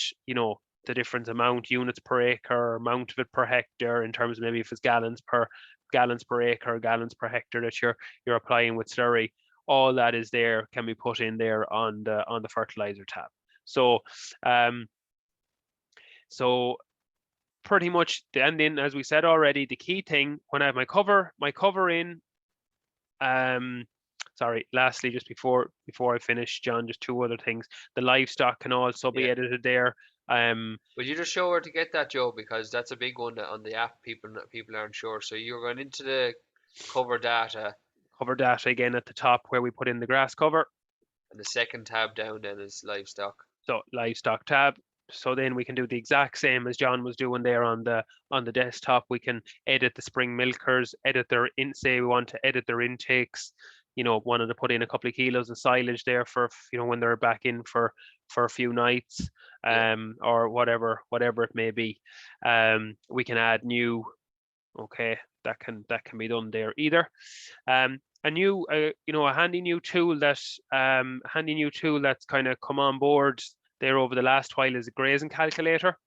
amount, units per acre, amount of it per hectare, in terms of maybe if it's gallons per acre, gallons per hectare that you're applying with slurry. All that is there, can be put in there on the fertilizer tab. So pretty much, and then as we said already, the key thing when I have my cover in, sorry, lastly, just before I finish, John, just 2 other things. The livestock can also be edited there. Will you just show where to get that, Joe? Because that's a big one on the app. People aren't sure. So you're going into the cover data again at the top where we put in the grass cover. And the second tab down then is livestock. So livestock tab. So then we can do the exact same as John was doing there on the desktop. We can edit the spring milkers, say we want to edit their intakes, wanted to put in a couple of kilos of silage there for, when they're back in for a few nights, or whatever it may be. We can add new, okay, that can be done there either. A new, a handy new tool that's kind of come on board there over the last while is a grazing calculator.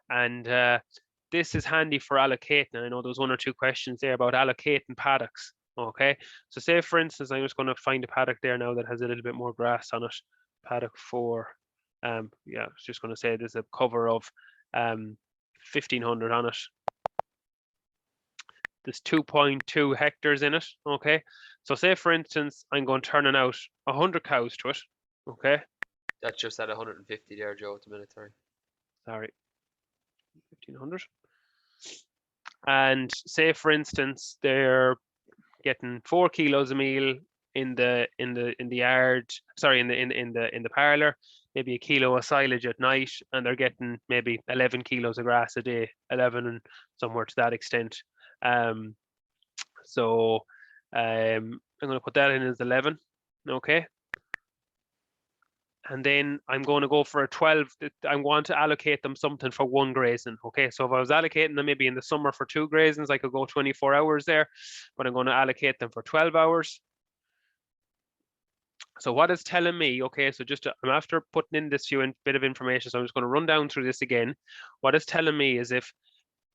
And this is handy for allocating. I know there was 1 or 2 questions there about allocating paddocks. Okay, so say for instance, I'm just going to find a paddock there now that has a little bit more grass on it. Paddock 4. I was just going to say there's a cover of 1,500 on it. There's 2.2 hectares in it. Okay, so say for instance, I'm going turning out 100 cows to it. Okay, that's just at 150 there, Joe, at the minute. Sorry. 1,500. And say, for instance, they're getting 4 kilos a meal in the yard, sorry, in the parlor, maybe a kilo of silage at night, and they're getting maybe 11 kilos of grass a day, 11 and somewhere to that extent. So I'm going to put that in as 11, okay? And then I'm going to go for a 12. I want to allocate them something for one grazing, okay? So if I was allocating them maybe in the summer for 2 grazings, I could go 24 hours there, but I'm going to allocate them for 12 hours. So what it's telling me, okay, so just I'm after putting in this bit of information, so I'm just going to run down through this again. What it's telling me is if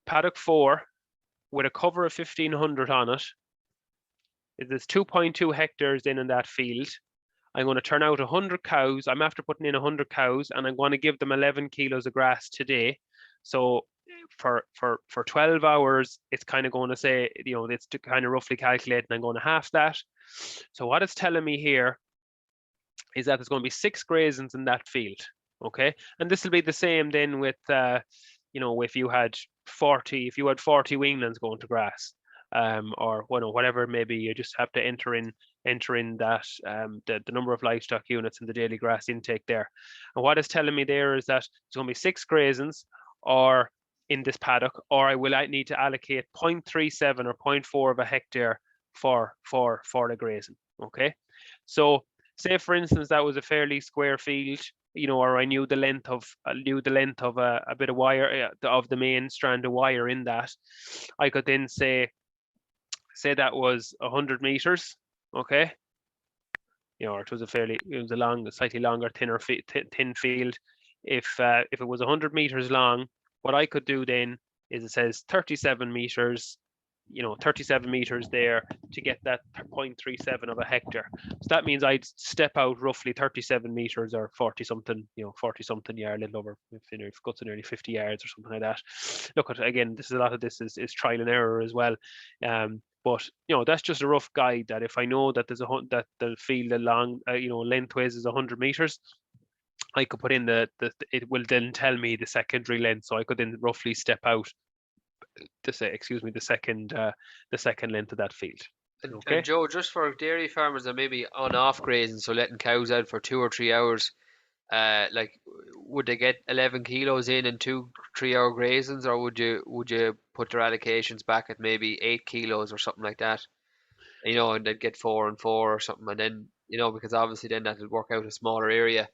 paddock 4 with a cover of 1,500 on it, there's 2.2 hectares in that field. I'm going to turn out 100 cows. I'm after putting in 100 cows, and I'm going to give them 11 kilos of grass today. So for 12 hours, it's kind of going to say, you know, it's to kind of roughly calculate, and I'm going to half that. So what it's telling me here is that there's going to be 6 grazings in that field, okay? And this will be the same then with, you know, if you had 40 weanlings going to grass, or whatever, maybe you just have to enter in that the number of livestock units in the daily grass intake there. And what it's telling me there is that there's going to be 6 grazings or in this paddock, or I need to allocate 0.37 or 0.4 of a hectare for the grazing, okay? So say for instance that was a fairly square field, you know, or I knew the length of a bit of wire, of the main strand of wire in that, I could then say that was 100 meters, okay? You know, or it was a slightly longer, thin field. If it was 100 meters long, what I could do then is it says 37 meters, you know, 37 meters there to get that 0.37 of a hectare. So that means I'd step out roughly 37 meters or 40 something, you know, 40 something yard, a little over, if it got to nearly 50 yards or something like that. Look at, again, a lot of this is trial and error as well. But you know, that's just a rough guide, that if I know that that the field along, you know, lengthways is 100 meters, I could put in it will then tell me the secondary length, so I could then roughly step out the second length of that field. Okay. And Joe, just for dairy farmers that maybe on off grazing, so letting cows out for 2 or 3 hours, like would they get 11 kilos in 2-3 hour grazings, or would you put their allocations back at maybe 8 kilos or something like that? You know, and they'd get 4 and 4 or something, and then, you know, because obviously then that'll work out a smaller area.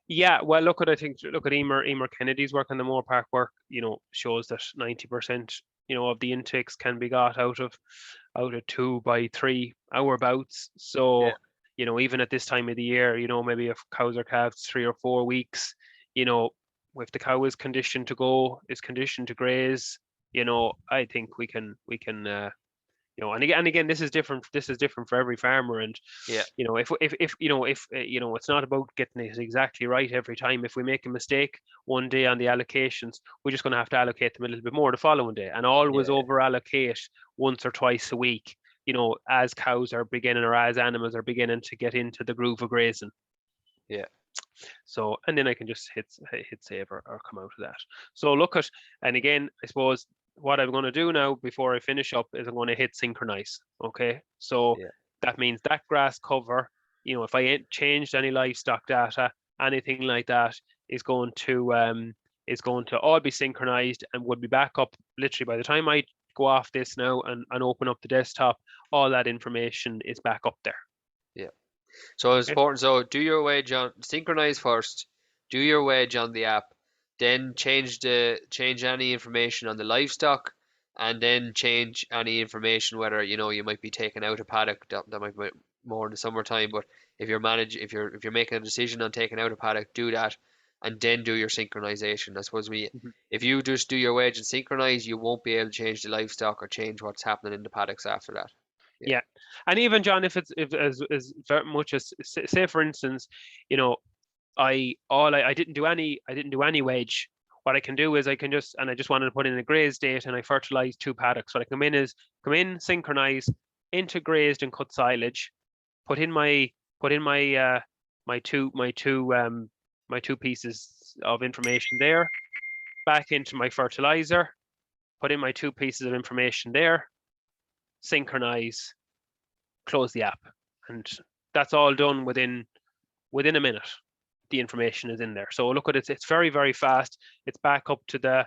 Yeah, well, look at Emer Kennedy's work on the Moore Park work, you know, shows that 90%, you know, of the intakes can be got out of 2 by 3 hour bouts. So, Yeah. you know, even at this time of the year, you know, maybe if cows are calved 3 or 4 weeks, you know, if the cow is conditioned to graze, you know, I think we can you know, and again, this is different for every farmer. And Yeah. you know, if you know, you know, it's not about getting it exactly right every time. If we make a mistake one day on the allocations, we're just going to have to allocate them a little bit more the following day, and always Yeah. over allocate once or twice a week, you know, as cows are beginning, or as animals are beginning to get into the groove of grazing. Yeah. So, and then I can just hit save or come out of that. So look at, and again, I suppose what I'm going to do now before I finish up is I'm going to hit synchronize. Okay. So Yeah. that means that grass cover, you know, if I ain't changed any livestock data, anything like that is going to all be synchronized and would be back up literally by the time I go off this now and open up the desktop, all that information is back up there. Yeah. So it's Okay. important. So do your wedge on synchronize first, do your wedge on the app, then change any information on the livestock, and then change any information whether, you know, you might be taking out a paddock. That might be more in the summertime, but if you're making a decision on taking out a paddock, do that, and then do your synchronization. I suppose Mhm. if you just do your wedge and synchronize, you won't be able to change the livestock or change what's happening in the paddocks after that. Yeah. Yeah, and even John, if as very much as say for instance, you know, I didn't do any wedge. What I can do is I just wanted to put in a graze date, and I fertilized 2 paddocks. What I come in, synchronize, into grazed and cut silage, put in my my two pieces of information there, back into my fertilizer, put in my 2 pieces of information there, synchronize, close the app. And that's all done within a minute. The information is in there. So look at it, it's very, very fast. It's back up to the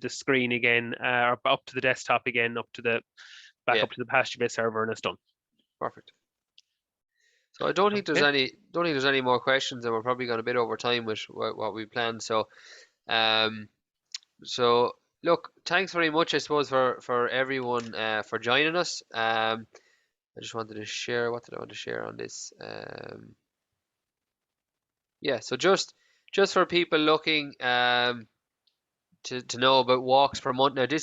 screen again, or up to the desktop again, up to the PastureBase server, and it's done. Perfect. So I don't think there's any more questions, and we're probably going a bit over time with what we planned. So look, thanks very much, I suppose, for everyone for joining us. I just wanted to share, what did I want to share on this? Yeah, so just for people looking to know about walks per month. Now, there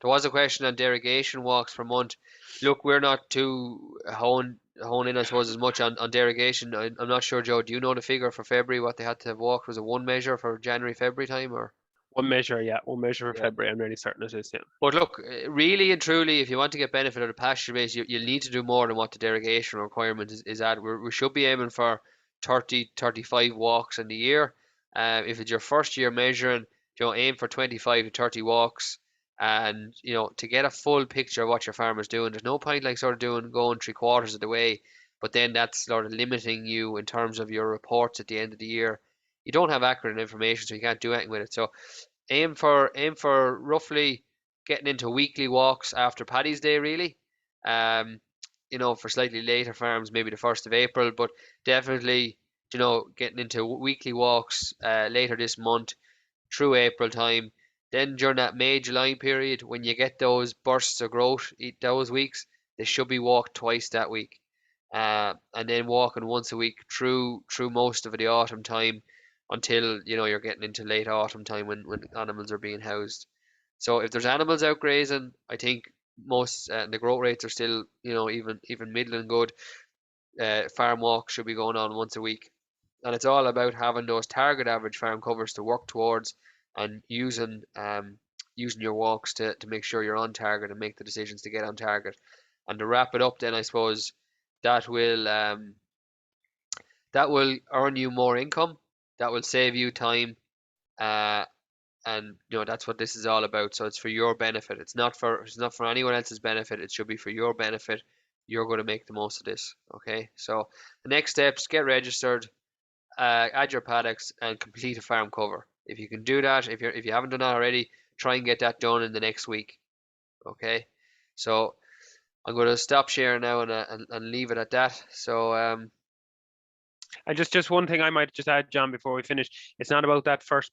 was a question on derogation walks per month. Look, we're not too honed in, I suppose, as much on derogation. I'm not sure, Joe, do you know the figure for February, what they had to have walked? Was it one measure for January, February time, or? One measure, yeah. One measure for Yeah. February, I'm really certain it is, yeah. But look, really and truly, if you want to get benefit out of pasture base, you'll need to do more than what the derogation requirement is at. We should be aiming for 30, 35 walks in the year. If it's your first year measuring, aim for 25 to 30 walks. And, to get a full picture of what your farmer's doing, there's no point like sort of going 3/4 of the way, but then that's sort of limiting you in terms of your reports at the end of the year. You don't have accurate information, so you can't do anything with it. So aim for roughly getting into weekly walks after Paddy's Day, really. For slightly later farms, maybe the 1st of April, but definitely, getting into weekly walks later this month through April time. Then during that May, July period, when you get those bursts of growth, those weeks, they should be walked twice that week. And then walking once a week through most of the autumn time until you're getting into late autumn time when animals are being housed. So if there's animals out grazing, I think most the growth rates are still even middling good. Farm walks should be going on once a week, and it's all about having those target average farm covers to work towards, and using your walks to make sure you're on target and make the decisions to get on target. And to wrap it up, then I suppose that will earn you more income, that will save you time, and that's what this is all about. So it's for your benefit. It's not for anyone else's benefit. It should be for your benefit. You're going to make the most of this. Okay. So the next steps: get registered, add your paddocks, and complete a farm cover. If you can do that, if you haven't done that already, try and get that done in the next week. Okay. So I'm going to stop sharing now and leave it at that. So And just one thing I might just add, John, before we finish, it's not about that first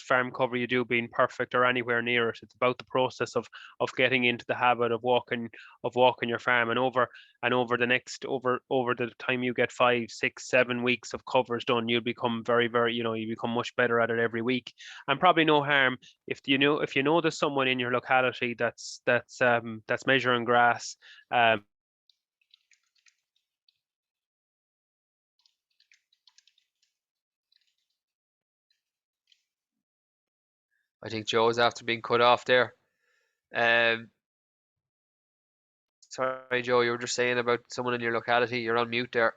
farm cover you do being perfect or anywhere near it. It's about the process of getting into the habit of walking your farm, and over the time you get 5, 6, 7 weeks of covers done, you'll become very, very, you become much better at it every week. And probably no harm if you know there's someone in your locality that's measuring grass. I think Joe's after being cut off there. Sorry, Joe, you were just saying about someone in your locality. You're on mute there.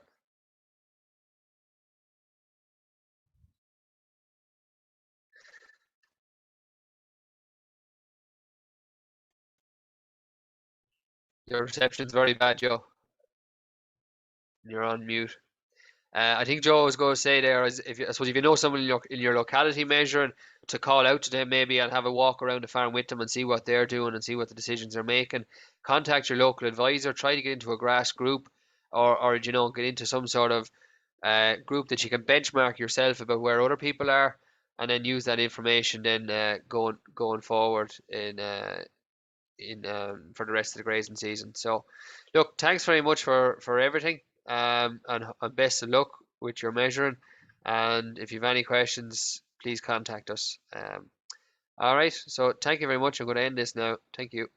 Your reception's very bad, Joe. You're on mute. I think Joe was going to say there is, I suppose if you know someone in your locality measuring, to call out to them maybe and have a walk around the farm with them and see what they're doing and see what the decisions they're making. Contact your local advisor. Try to get into a grass group, or get into some sort of group that you can benchmark yourself about where other people are, and then use that information then going forward for the rest of the grazing season. So, look, thanks very much for everything, and best of luck with your measuring. And if you have any questions, please contact us. All right. So, thank you very much. I'm going to end this now. Thank you.